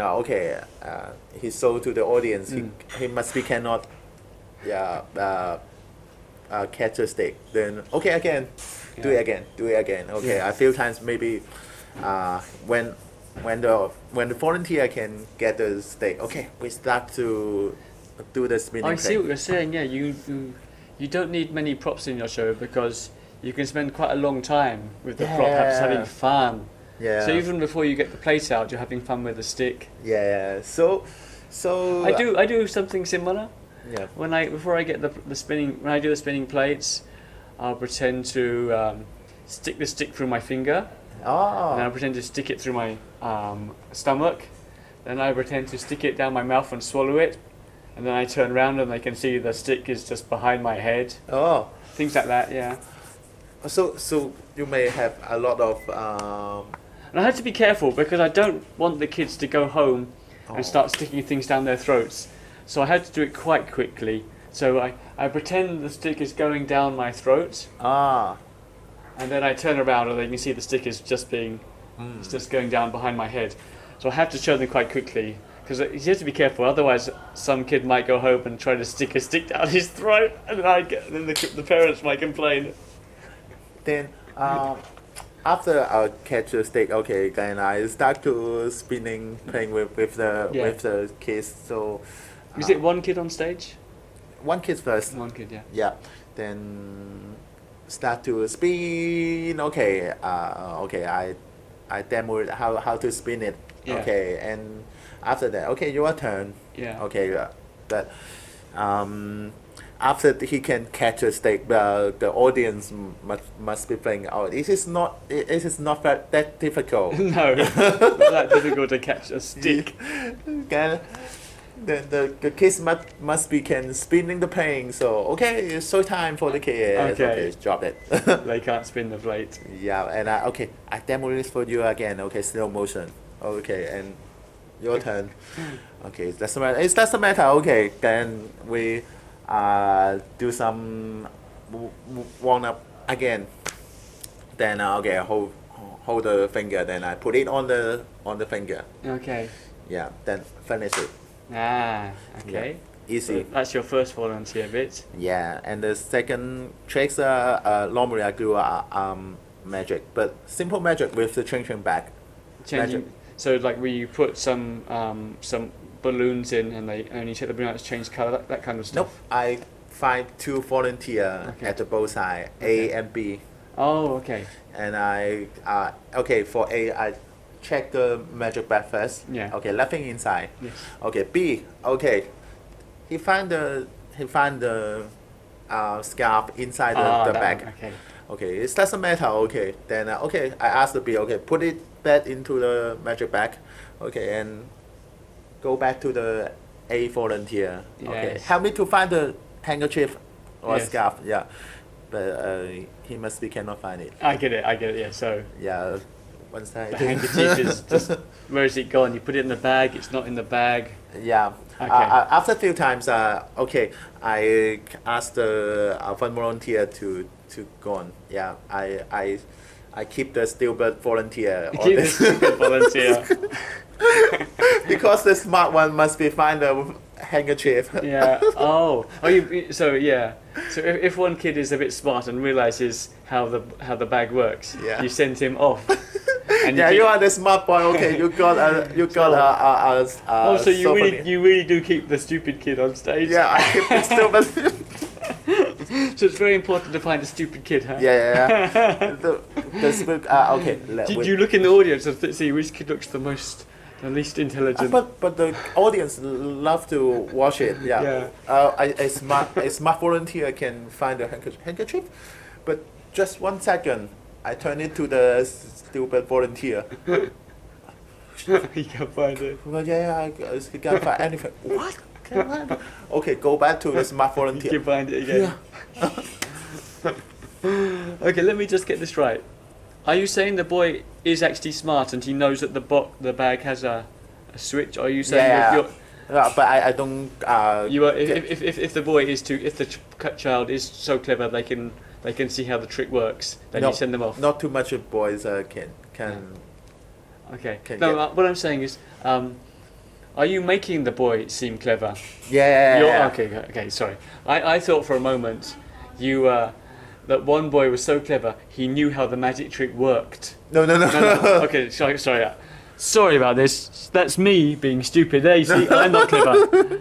he showed to the audience. He must be cannot. Catch a stick. Then okay again. Do it again. Okay, Yeah. a few times maybe. When the volunteer can get the stick. Okay, we start to do the spinning. I see what you're saying. Yeah, you don't need many props in your show because you can spend quite a long time with the prop, just having fun. Yeah. So even before you get the plate out, you're having fun with the stick. Yeah. So. I do something similar. Yeah. When I do the spinning plates, I'll pretend to stick the stick through my finger. Oh. And I pretend to stick it through my stomach. Then I pretend to stick it down my mouth and swallow it. And then I turn around and I can see the stick is just behind my head. Oh. Things like that, yeah. So you may have a lot of. And I had to be careful because I don't want the kids to go home Oh. and start sticking things down their throats. So I had to do it quite quickly. So I pretend the stick is going down my throat. And then I turn around and you can see the stick is just it's just going down behind my head. So I have to show them quite quickly because you have to be careful. Otherwise, some kid might go home and try to stick a stick down his throat, and then the parents might complain. Then after I catch the stick, okay, then I start to playing with the kids. So Is it one kid on stage? one kid first. One kid, yeah. Yeah. Then start to spin. Okay. I demo how to spin it. Yeah. Okay. And after that, okay, your turn. Yeah. Okay. But after he can catch a stick, the audience must be playing. Oh, it is not that difficult. No, it's not that difficult to catch a stick. Can the kids must be can spinning the plane. So okay, it's show time for the kids. Okay. Drop it. They can't spin the plate. Yeah, and I demo this for you again. Okay, slow motion. Okay, and your turn. Okay, it doesn't matter. Okay, then we do some warm up again. Then okay, hold the finger. Then I put it on the finger. Okay. Yeah, then finish it. Ah, okay. Yeah, easy. So that's your first volunteer bit. Yeah, and the second tricks normally I do magic, but simple magic with the changing back. Changing. Magic. So like where you put some balloons in and they only take the balloon out to change colour, that kind of stuff. Nope, I find 2 volunteer Okay. at the both side, Okay. A and B, Oh, okay. and I for A check the magic bag first. Yeah. Okay, nothing inside. Yes. Okay, B. Okay, he find the scarf inside the that bag. one, okay. Okay, it doesn't matter. Okay, then okay, I asked the B. Okay, put it back into the magic bag. Okay, and go back to the A volunteer. Okay, Yes. help me to find the handkerchief or Yes. scarf. Yeah, but he must be cannot find it. I get it, yeah, so Yeah, once I the handkerchief is just, where is it gone? You put it in the bag, it's not in the bag. yeah. Okay. After a few times, okay, I asked the one volunteer to go on. Yeah, I keep the stupid volunteer. Keep the stupid volunteer. Because the smart one must be find the handkerchief. Yeah. Oh. So yeah. So if one kid is a bit smart and realizes how the bag works, Yeah. you send him off. And Yeah, keep- you are the smart boy. Okay, you got a Oh, so you souvenir. really do keep the stupid kid on stage. Yeah, I keep the stupid. So it's very important to find a stupid kid, huh? Yeah. The spook. Okay. Do you look in the audience and see which kid looks the least intelligent? But the audience love to watch it. Yeah. A smart volunteer can find the handkerchief, but just 1 second, I turn it to the stupid volunteer. He can't find it. Well, yeah, I can't find anything. What? Can't find it. Okay, go back to the smart You volunteer. can find it again. Okay, let me just get this right. Are you saying the boy is actually smart and he knows that the bag has a switch? Or are you saying Yeah. you're, But I don't. you are if the boy is if the child is so clever they can see how the trick works, then you send them off. Not too much of boys can. Okay. Can No, get- what I'm saying is, are you making the boy seem clever? Yeah. Okay. Sorry. I thought for a moment you that one boy was so clever he knew how the magic trick worked. No. No. Okay. Sorry. Sorry about this. That's me being stupid. There you see, I'm not clever.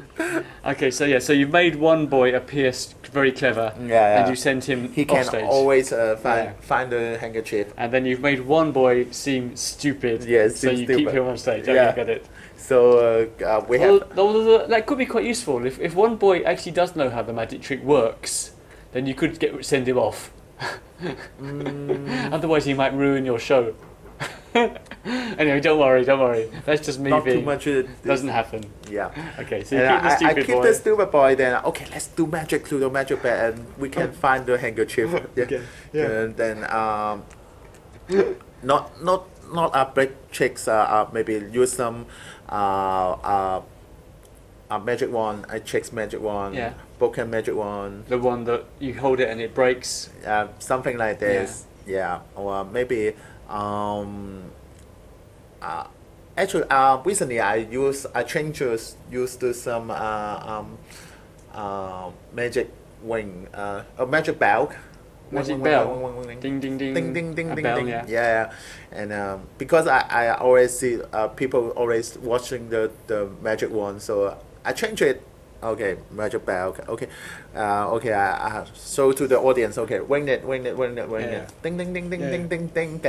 Okay. So yeah. So you've made one boy appear very clever. Yeah. And you sent him He off can stage. always Yeah. find the handkerchief. And then you've made one boy seem stupid. Yes, So seem you keep stupid. him on stage. Okay, Yeah. got it. So we have. Well, that could be quite useful. If one boy actually does know how the magic trick works, then you could send him off. Otherwise, he might ruin your show. Anyway, don't worry. That's just me Not being. too much. Doesn't happen. Yeah. Okay, so you And keep the I stupid keep boy. the stupid boy. Then okay, let's do magic to the magic bag, and we can find the handkerchief. Yeah. Okay, yeah. And then not big tricks. Maybe use some magic wand. I checks magic wand. Yeah. Broken magic wand. The one that you hold it and it breaks. Something like this. Yeah. Or maybe actually recently I used some magic wing a magic bell. Magic Wing, bell. wing, wing, wing, wing. Ding ding ding. Ding ding ding A ding bell, ding. yeah. Yeah. And because I always see people always watching the magic one, so I change it. Okay, magic bell. Okay, I show to the audience. Okay, ring it. Yeah. Ding ding ding ding Yeah. ding ding ding.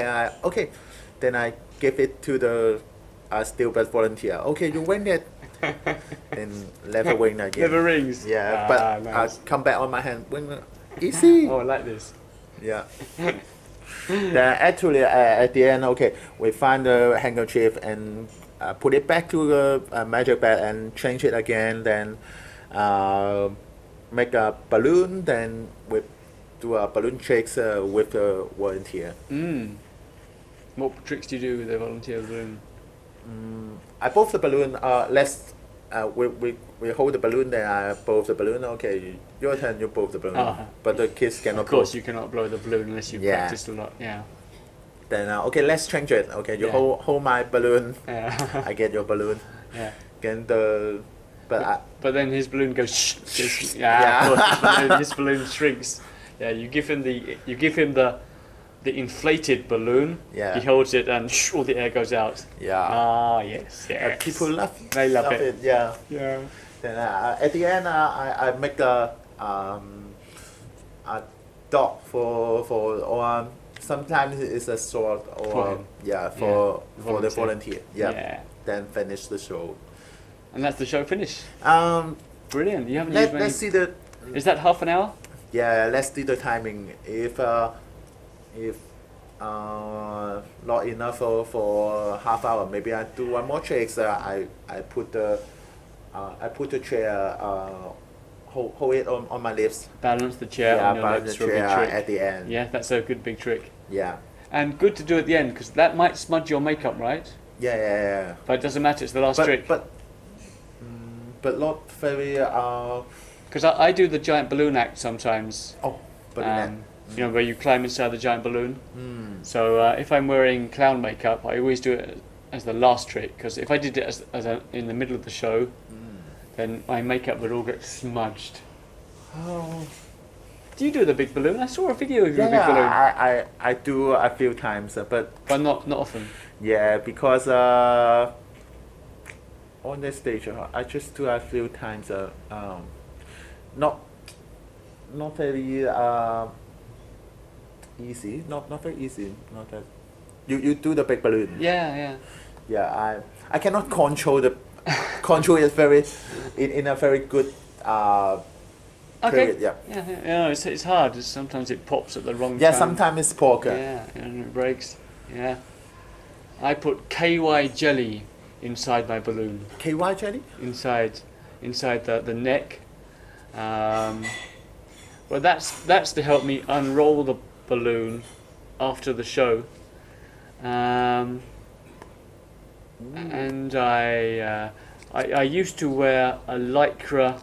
Then I give it to the stupid volunteer. Okay, you ring it. Then never ring again. Never rings. Yeah, Ah, but nice. come back on my hand. Ring. Easy. Oh, I like this. Yeah. Then actually at the end, okay, we find the handkerchief and put it back to the magic bag and change it again. Then make a balloon. Then we do a balloon tricks with the volunteer. What tricks do you do with the volunteer balloon? I blow the balloon. We hold the balloon. Then I blow the balloon. Okay, your turn. You blow the balloon. But the kids cannot. Of course, blow. you cannot blow the balloon unless you've Yeah. practiced a lot. Yeah. Then okay, let's change it. Okay, you Yeah. hold my balloon. Yeah. I get your balloon. Yeah. Then But then his balloon goes. Shh. Yeah. Of course, his balloon shrinks. Yeah. You give him the inflated balloon. Yeah. He holds it and all the air goes out. Yeah. Ah yes. Yes. People love. They love it. Yeah. Yeah. Then at the end, I make a dog for or Sometimes it's a short or For him. for the Volunteer. volunteer. Yeah. Yeah. Then finish the show. And that's the show finished. Um, Brilliant. You haven't used many. let's see the. Is that half an hour? Yeah, let's see the timing. If not enough for half hour, maybe I do one more trick. I put the chair hold it on my lips. Balance the chair Yeah, on your balance lips the for a big chair trick. at the end. Yeah, that's a good big trick. Yeah. And good to do at the end because that might smudge your makeup, right? Yeah. But it doesn't matter. It's the last trick. But not very. Because I do the giant balloon act sometimes. But You know, where you climb inside the giant balloon. So if I'm wearing clown makeup, I always do it as the last trick. Because if I did it in the middle of the show, then my makeup would all get smudged. Oh. Do you do the big balloon? I saw a video of you with a big balloon. I do a few times, but Not often. yeah, because on the stage I just do a few times. Not very easy. Not very easy. Not that. You do the big balloon. Yeah. Yeah, I cannot control it very in a very good Okay. period. Yeah. Yeah. It's hard. Sometimes it pops at the wrong Yeah, time. sometimes it's poker. Yeah, and it breaks. Yeah. I put KY jelly inside my balloon. KY jelly? Inside the neck. Well, that's to help me unroll the balloon after the show. And I used to wear a lycra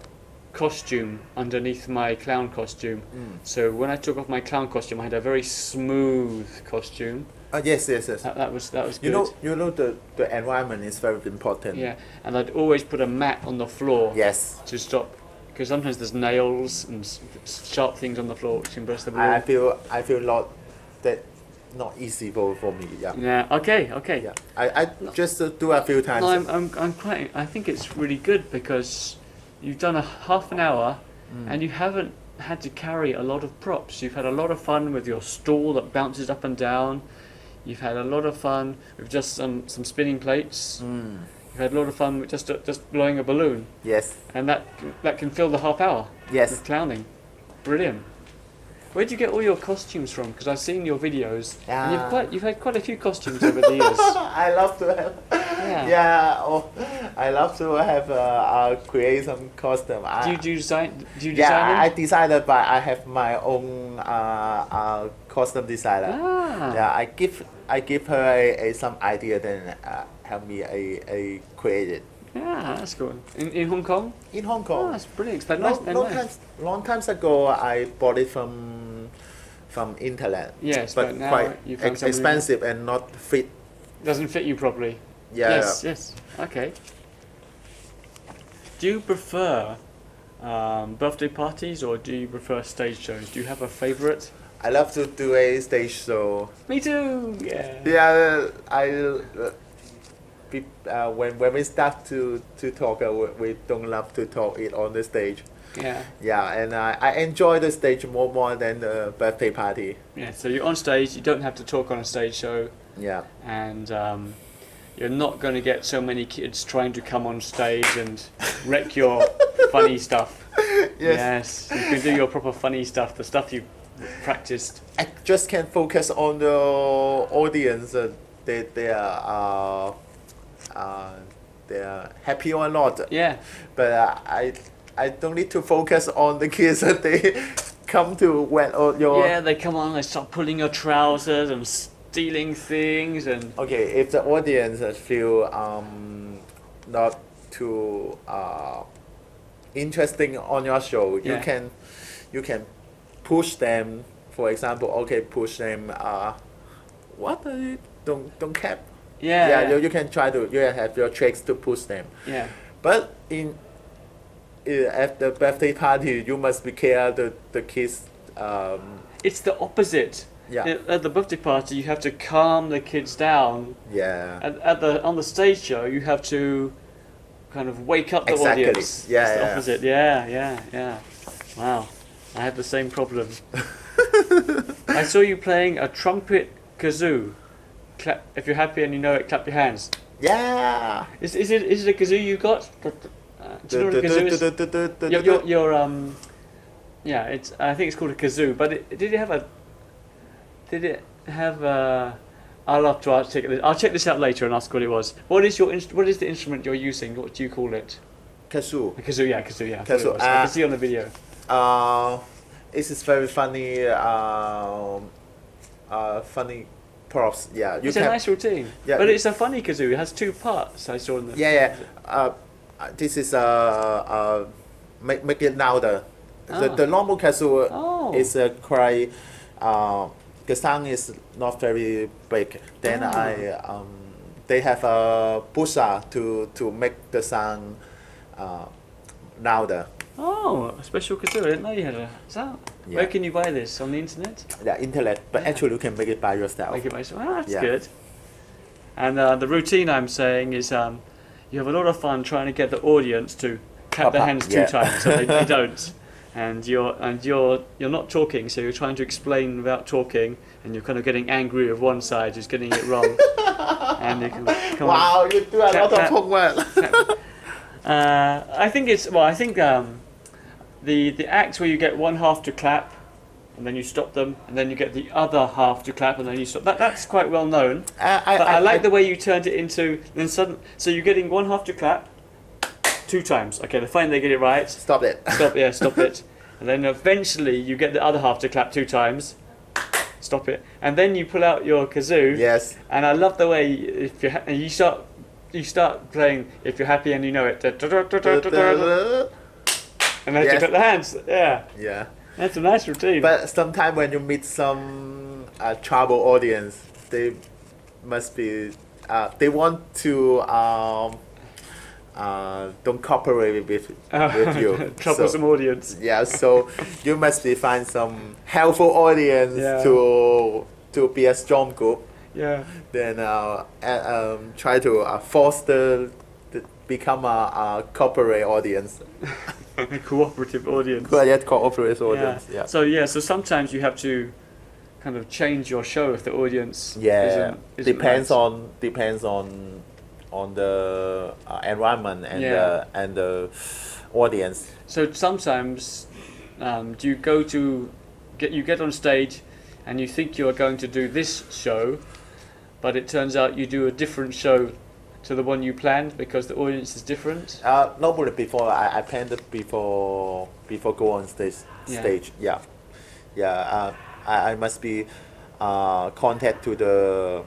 costume underneath my clown costume. So when I took off my clown costume, I had a very smooth costume. Yes. That was good. You know the environment is very important. Yeah, and I'd always put a mat on the floor. Yes. To stop, because sometimes there's nails and sharp things on the floor which can burst the balloon. I feel not easy for me. Yeah. Yeah. Okay. Yeah. I just do a few times. No, I'm quite. I think it's really good because you've done a half an hour, and you haven't had to carry a lot of props. You've had a lot of fun with your stool that bounces up and down. You've had a lot of fun with just some spinning plates. You've had a lot of fun with just blowing a balloon. Yes. And that can fill the half hour. Yes. With clowning. Brilliant. Where'd you get all your costumes from? Because I've seen your videos, and you've had quite a few costumes over the years. I love to have. I love to have create some costume. Do you design? Yeah, I them? decided, but I have my own costume designer. Yeah, I give her some idea, then help me create it. Yeah, that's cool. In Hong Kong? In Hong Kong. Oh, that's brilliant. It's nice. Long times ago, I bought it from internet. Yes, but now quite you found something expensive and not fit. Doesn't fit you properly. Yeah. Yes. Okay. Do you prefer birthday parties or do you prefer stage shows? Do you have a favourite? I love to do a stage show. Me too. Yeah. Yeah, when we start to talk, we don't love to talk it on the stage. Yeah. Yeah, and I enjoy the stage more than the birthday party. Yeah. So you're on stage. You don't have to talk on a stage show. Yeah. And you're not going to get so many kids trying to come on stage and wreck your funny stuff. Yes. You can do your proper funny stuff, the stuff you practiced. I just can focus on the audience. They're happy or not. Yeah. But I don't need to focus on the kids. They come to wet your. Yeah, they come on. They start pulling your trousers and stealing things and. Okay, if the audience feel not too interesting on your show, Yeah. you can push them. For example, push them. What are you don't cap? Yeah. You can try to have your tricks to push them. Yeah. But at the birthday party, you must be careful the kids. It's the opposite. Yeah. At the birthday party, you have to calm the kids down. Yeah. On the stage show, you have to kind of wake up the Exactly. audience. Yeah, It's the yeah. opposite. Yeah. Wow. I have the same problem. I saw you playing a trumpet kazoo. Clap, if you're happy and you know it, clap your hands. Yeah. Is it a kazoo you got? Do you know what a kazoo is? Yeah, it's. I think it's called a kazoo. But did it have a? I'll have to I'll check this out later and ask what it was. What is the instrument you're using? What do you call it? Kazoo. A kazoo, yeah. Kazoo. I can see on the video. This is very funny. Funny props. Yeah, It's a nice routine. Yeah, but it's a funny kazoo. It has two parts. I saw in the. Yeah. This is make it louder. The normal kazoo is quite. The sound is not very big. Then they have a buzzer to make the sound louder. Oh, a special kazoo. I didn't know you had a sound. Yeah. Where can you buy this? On the internet? Yeah, internet. But actually, you can make it by yourself. Make it by yourself. Oh, that's good. And the routine I'm saying is you have a lot of fun trying to get the audience to clap their hands two times, so they don't. And you're not talking, so you're trying to explain without talking, and you're kind of getting angry with one side who's getting it wrong. And you can come wow, on, you do a lot of homework. I think the act where you get one half to clap, and then you stop them, and then you get the other half to clap, and then you stop. That's quite well known. I like the way you turned it into. Then so you're getting one half to clap. 2 times. Okay, they finally get it right. Stop it. Stop it. And then eventually you get the other half to clap 2 times. Stop it. And then you pull out your kazoo. Yes. And I love the way you start playing if you're happy and you know it. And then you clap the hands. Yeah. Yeah. That's a nice routine. But sometimes when you meet some tribal audience, they must be they want to don't cooperate with you. Troublesome audience. Yeah, so you must find some helpful audience to be a strong group. Yeah. Then try to foster become a corporate audience. Cooperative audience. Cooperative audience. Yeah. So sometimes you have to kind of change your show if the audience isn't depends right. on the environment and the audience. So sometimes do you get on stage and you think you are going to do this show, but it turns out you do a different show to the one you planned because the audience is different? Normally before I planned it before go on stage. I must be contact to the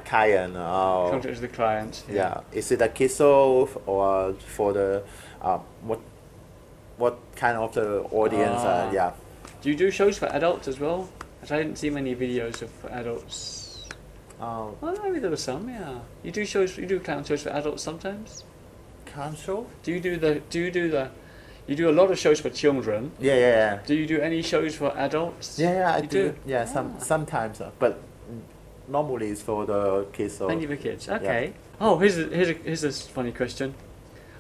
client. Contact to the client. Yeah. Is it a kids show or for the what kind of the audience? Do you do shows for adults as well? I didn't see many videos of adults. Well, maybe there were some. Yeah. You do clown shows for adults sometimes. Clown show? You do a lot of shows for children. Yeah. Do you do any shows for adults? Yeah, I do. Yeah, sometimes, but normally it's for the kids. Mainly for kids. Okay. Yeah. Oh, here's a funny question.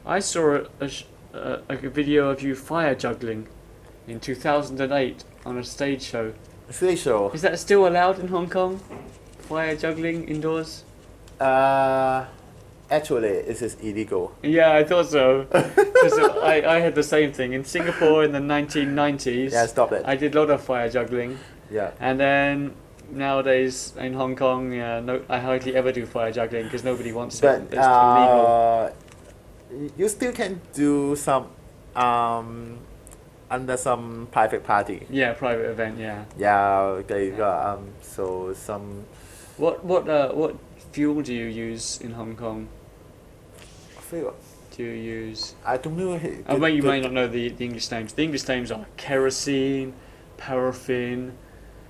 I saw a video of you fire juggling in 2008 on a stage show. Stage show. Is that still allowed in Hong Kong? Fire juggling indoors? Actually, it is illegal. Yeah, I thought so. Because I had the same thing in Singapore in the 1990s. Yeah, stop it. I did a lot of fire juggling. Yeah. And then nowadays in Hong Kong, I hardly ever do fire juggling because nobody wants it. It's illegal. You still can do some under some private party. Yeah, private event. Yeah. Yeah. Okay. So some. What fuel do you use in Hong Kong? Fuel. Do you use? I don't know. You may not know the English names. The English names are kerosene, paraffin,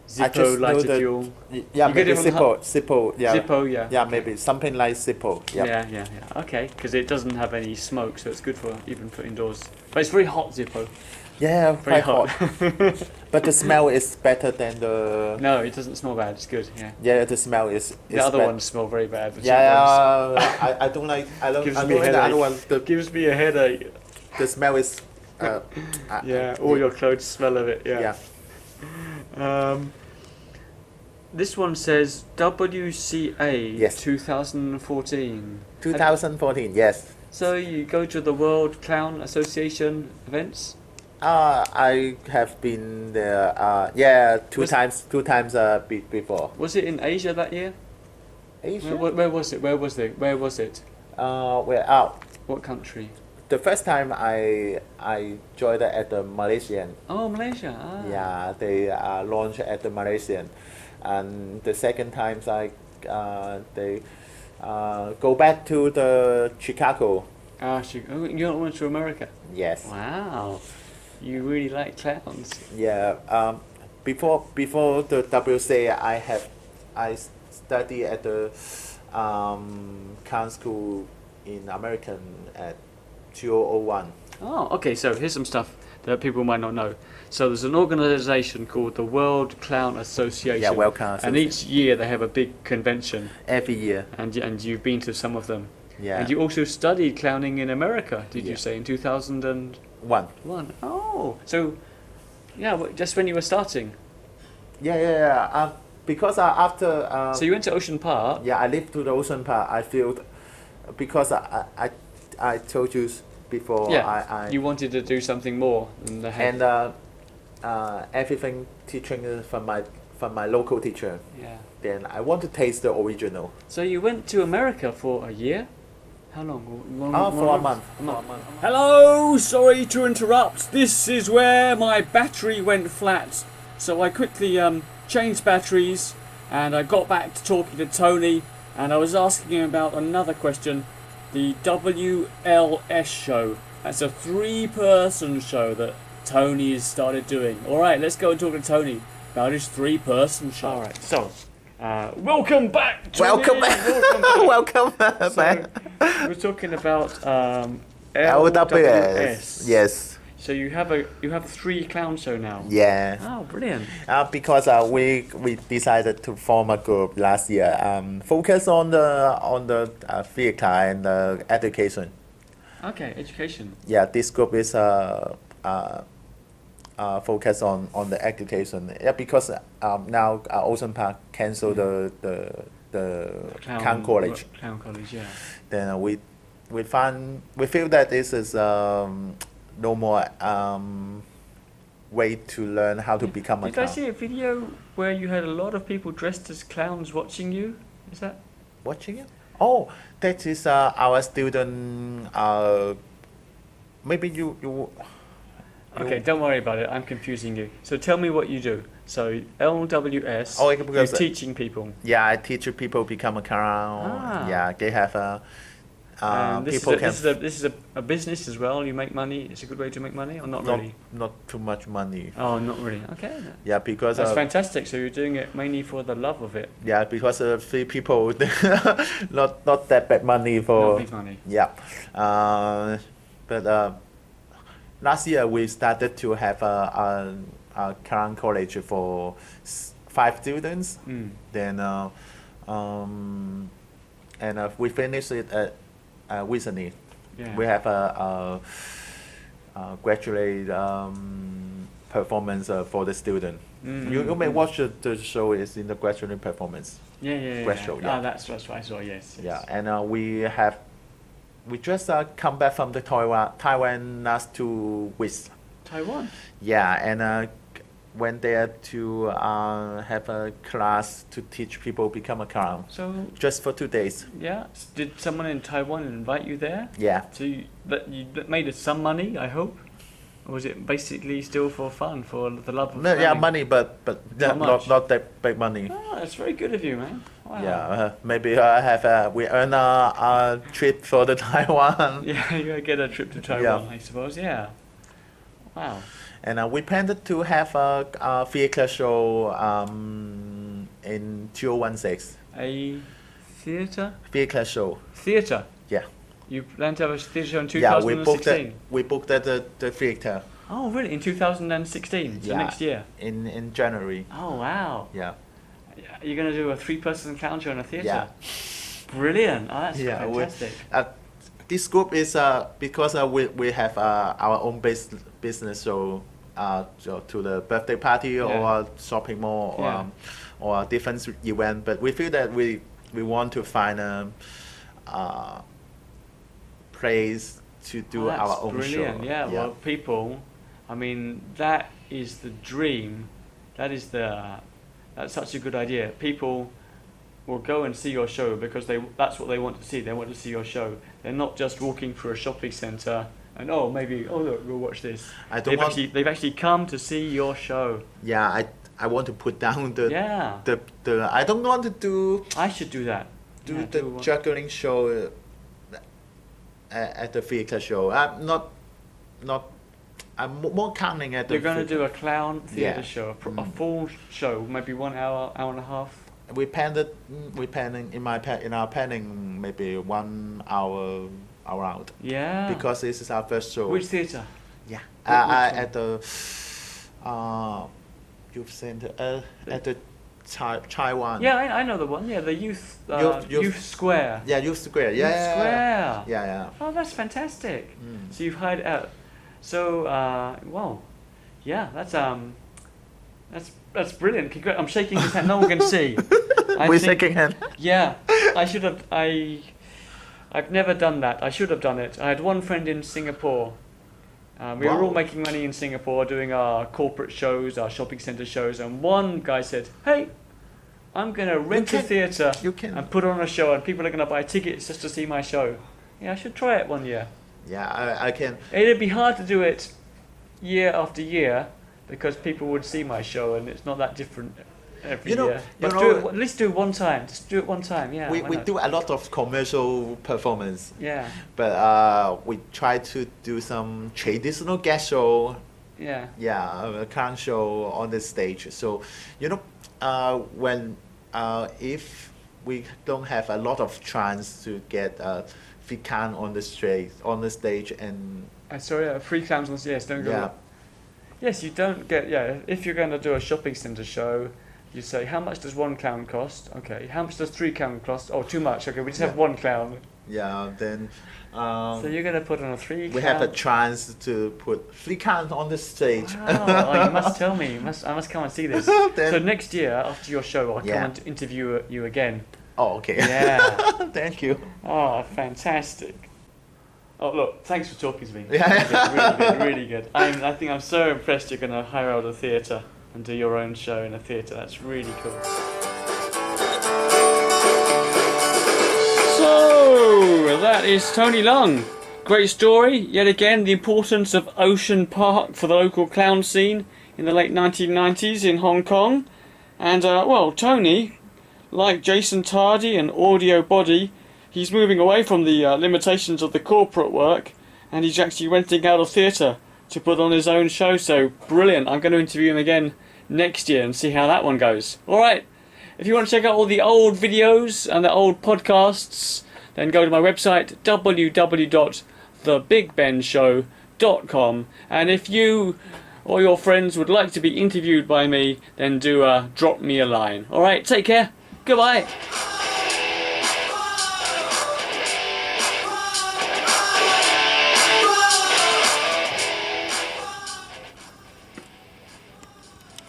Zippo lighter fuel. Yeah, maybe Zippo. Yeah. Zippo, yeah. Yeah, maybe something like Zippo. Yep. Yeah. Okay, because it doesn't have any smoke, so it's good even for indoors. But it's very hot, Zippo. Yeah, very hot. But the smell is better than the. No, it doesn't smell bad. It's good. Yeah. Yeah, the smell is. The other ones smell very bad. I don't like. I don't like the other one. Gives me a headache. The smell is. All your clothes smell of it. Yeah. This one says WCA Yes. 2014. 2014, yes. So you go to the World Clown Association events? I have been there, two times before. Was it in Asia that year? Asia? Where was it? Where was it? We're out. What country? The first time I joined at the Malaysian. Oh, Malaysia. Yeah, they launched at the Malaysian, and the second time they go back to the Chicago. You went to America? Yes. Wow. You really like clowns. Yeah. Before the WCA, I studied at the clown school in American at 2001. Oh, okay. So here's some stuff that people might not know. So there's an organisation called the World Clown Association. Yeah, World Clown And each year they have a big convention. Every year. And you've been to some of them. Yeah. And you also studied clowning in America, did you Yeah. say, in 2001? One. Oh, so, yeah, just when you were starting. Yeah. Because after. So you went to Ocean Park. Yeah, I lived to the Ocean Park. I feel because I told you before. Yeah. You wanted to do something more than the head. And everything teaching is from my local teacher. Yeah. Then I want to taste the original. So you went to America for a year? How long? For a month. Hello, sorry to interrupt. This is where my battery went flat. So I quickly changed batteries and I got back to talking to Tony and I was asking him about another question. The WLS show. That's a 3-person show that Tony has started doing. Alright, let's go and talk to Tony about his 3-person show. Alright, so welcome back, Tony. Welcome back. Welcome back. We're talking about LWS. Yes. So you have a 3 clown show now. Yeah. Oh, brilliant. Because we decided to form a group last year. Focus on the theater and the education. Okay, education. Yeah, this group is focus on the education. Yeah, because now Ocean Park cancelled the clown college. Clown college, yeah. Then we feel that this is no more way to learn how to become a Did clown. I see a video where you had a lot of people dressed as clowns watching you? Is that? Watching it? Oh, that is our student. Maybe you. Okay, don't worry about it. I'm confusing you. So tell me what you do. So LWS. Oh, you're because teaching people. Yeah, I teach people become a clown. Ah. Yeah, they have This people is a business as well. You make money. It's a good way to make money, or not really? Not too much money. Oh, not really. Okay. Yeah, because That's fantastic. So you're doing it mainly for the love of it. yeah, because 3 people, not that bad money for. Not big money. Yeah, but last year we started to have a clown college for 5 students. Mm. Then we finished it recently. Yeah. We have a graduate performance for the student. You may watch the show is in the graduate performance. Yeah. Graduate, yeah. That's what I saw. Yes. Yeah, and we just come back from the Taiwan last 2 weeks. Taiwan. Yeah, and went there to have a class to teach people become a clown. So Just for 2 days. yeah, did someone in Taiwan invite you there? Yeah. So you made some money, I hope, or was it basically still for fun, for the love of? No, yeah, clowning? money, but Not much. not that big money. Oh, that's very good of you, man. Wow. Yeah, maybe we earn a trip for the Taiwan. Yeah, you gotta get a trip to Taiwan, I suppose. Yeah. Wow. And we planned to have a theater show in 2016. A theatre? Theater show. Theatre? Yeah. You plan to have a theatre show in Yeah, 2016? we booked the theater. Oh, really? In 2016? So Yeah. next year? In January. Oh, wow. Yeah. You're going to do a 3-person clown show in a theatre? Yeah. Brilliant. Oh, that's Yeah, fantastic. This group is because we have our own business, so to the birthday party or shopping mall or a different event. But we feel that we want to find a place to do our own brilliant. show. Yeah, well, people, I mean, that is the dream. That's such a good idea. People will go and see your show because that's what they want to see. They want to see your show. They're not just walking through a shopping centre and look, we'll watch this. They've actually come to see your show. Yeah, I want to put down the I don't want to do. I should do that. The juggling show at the theatre show. I'm more counting at the. You're going to do a clown theatre show, a full show, maybe 1 hour, hour and a half. We planning in our planning maybe 1 hour out. Yeah. Because this is our first show. Which theatre? Yeah. At the youth center at the Taiwan. Yeah, I know the one. Yeah, the youth square. Yeah, youth square. Yeah. Youth square. Yeah. Oh, that's fantastic. So you've hired out. So that's brilliant. I'm shaking his hand. No one can see. We're shaking hand. Yeah, I should have. I've never done that. I should have done it. I had one friend in Singapore. We were all making money in Singapore, doing our corporate shows, our shopping centre shows, and one guy said, "Hey, I'm going to rent a theatre and put on a show, and people are going to buy tickets just to see my show." Yeah, I should try it one year. Yeah, I can. It'd be hard to do it year after year because people would see my show, and it's not that different every year. But at least do it one time. Just do it one time. Yeah. We do a lot of commercial performance. Yeah. But we try to do some traditional guest show. Yeah. Yeah, a clown show on the stage. So, when if we don't have a lot of chance to get free clown on the stage, and free clowns on the stage. Don't go. Yes, you don't get. Yeah, if you're going to do a shopping centre show, you say, how much does one clown cost? Okay. How much does 3 clowns cost? Oh, too much. Okay, we just have 1 clown. Yeah, then. So you're going to put on a 3 clown. We have a chance to put 3 clowns on the stage. Wow. You must tell me. I must come and see this. So next year, after your show, I'll come and interview you again. Oh, okay. Yeah. Thank you. Oh, fantastic. Oh, look, thanks for talking to me. Yeah. Really good. I think I'm so impressed you're going to hire out a theatre and do your own show in a theatre. That's really cool. So, that is Tony Leung. Great story. Yet again, the importance of Ocean Park for the local clown scene in the late 1990s in Hong Kong. And, Tony, like Jason Tardy and Audio Body, he's moving away from the limitations of the corporate work, and he's actually renting out a theatre to put on his own show. So brilliant. I'm going to interview him again next year and see how that one goes. Alright, if you want to check out all the old videos and the old podcasts, then go to my website www.thebigbenshow.com, and if you or your friends would like to be interviewed by me, then do drop me a line. Alright, take care. Goodbye.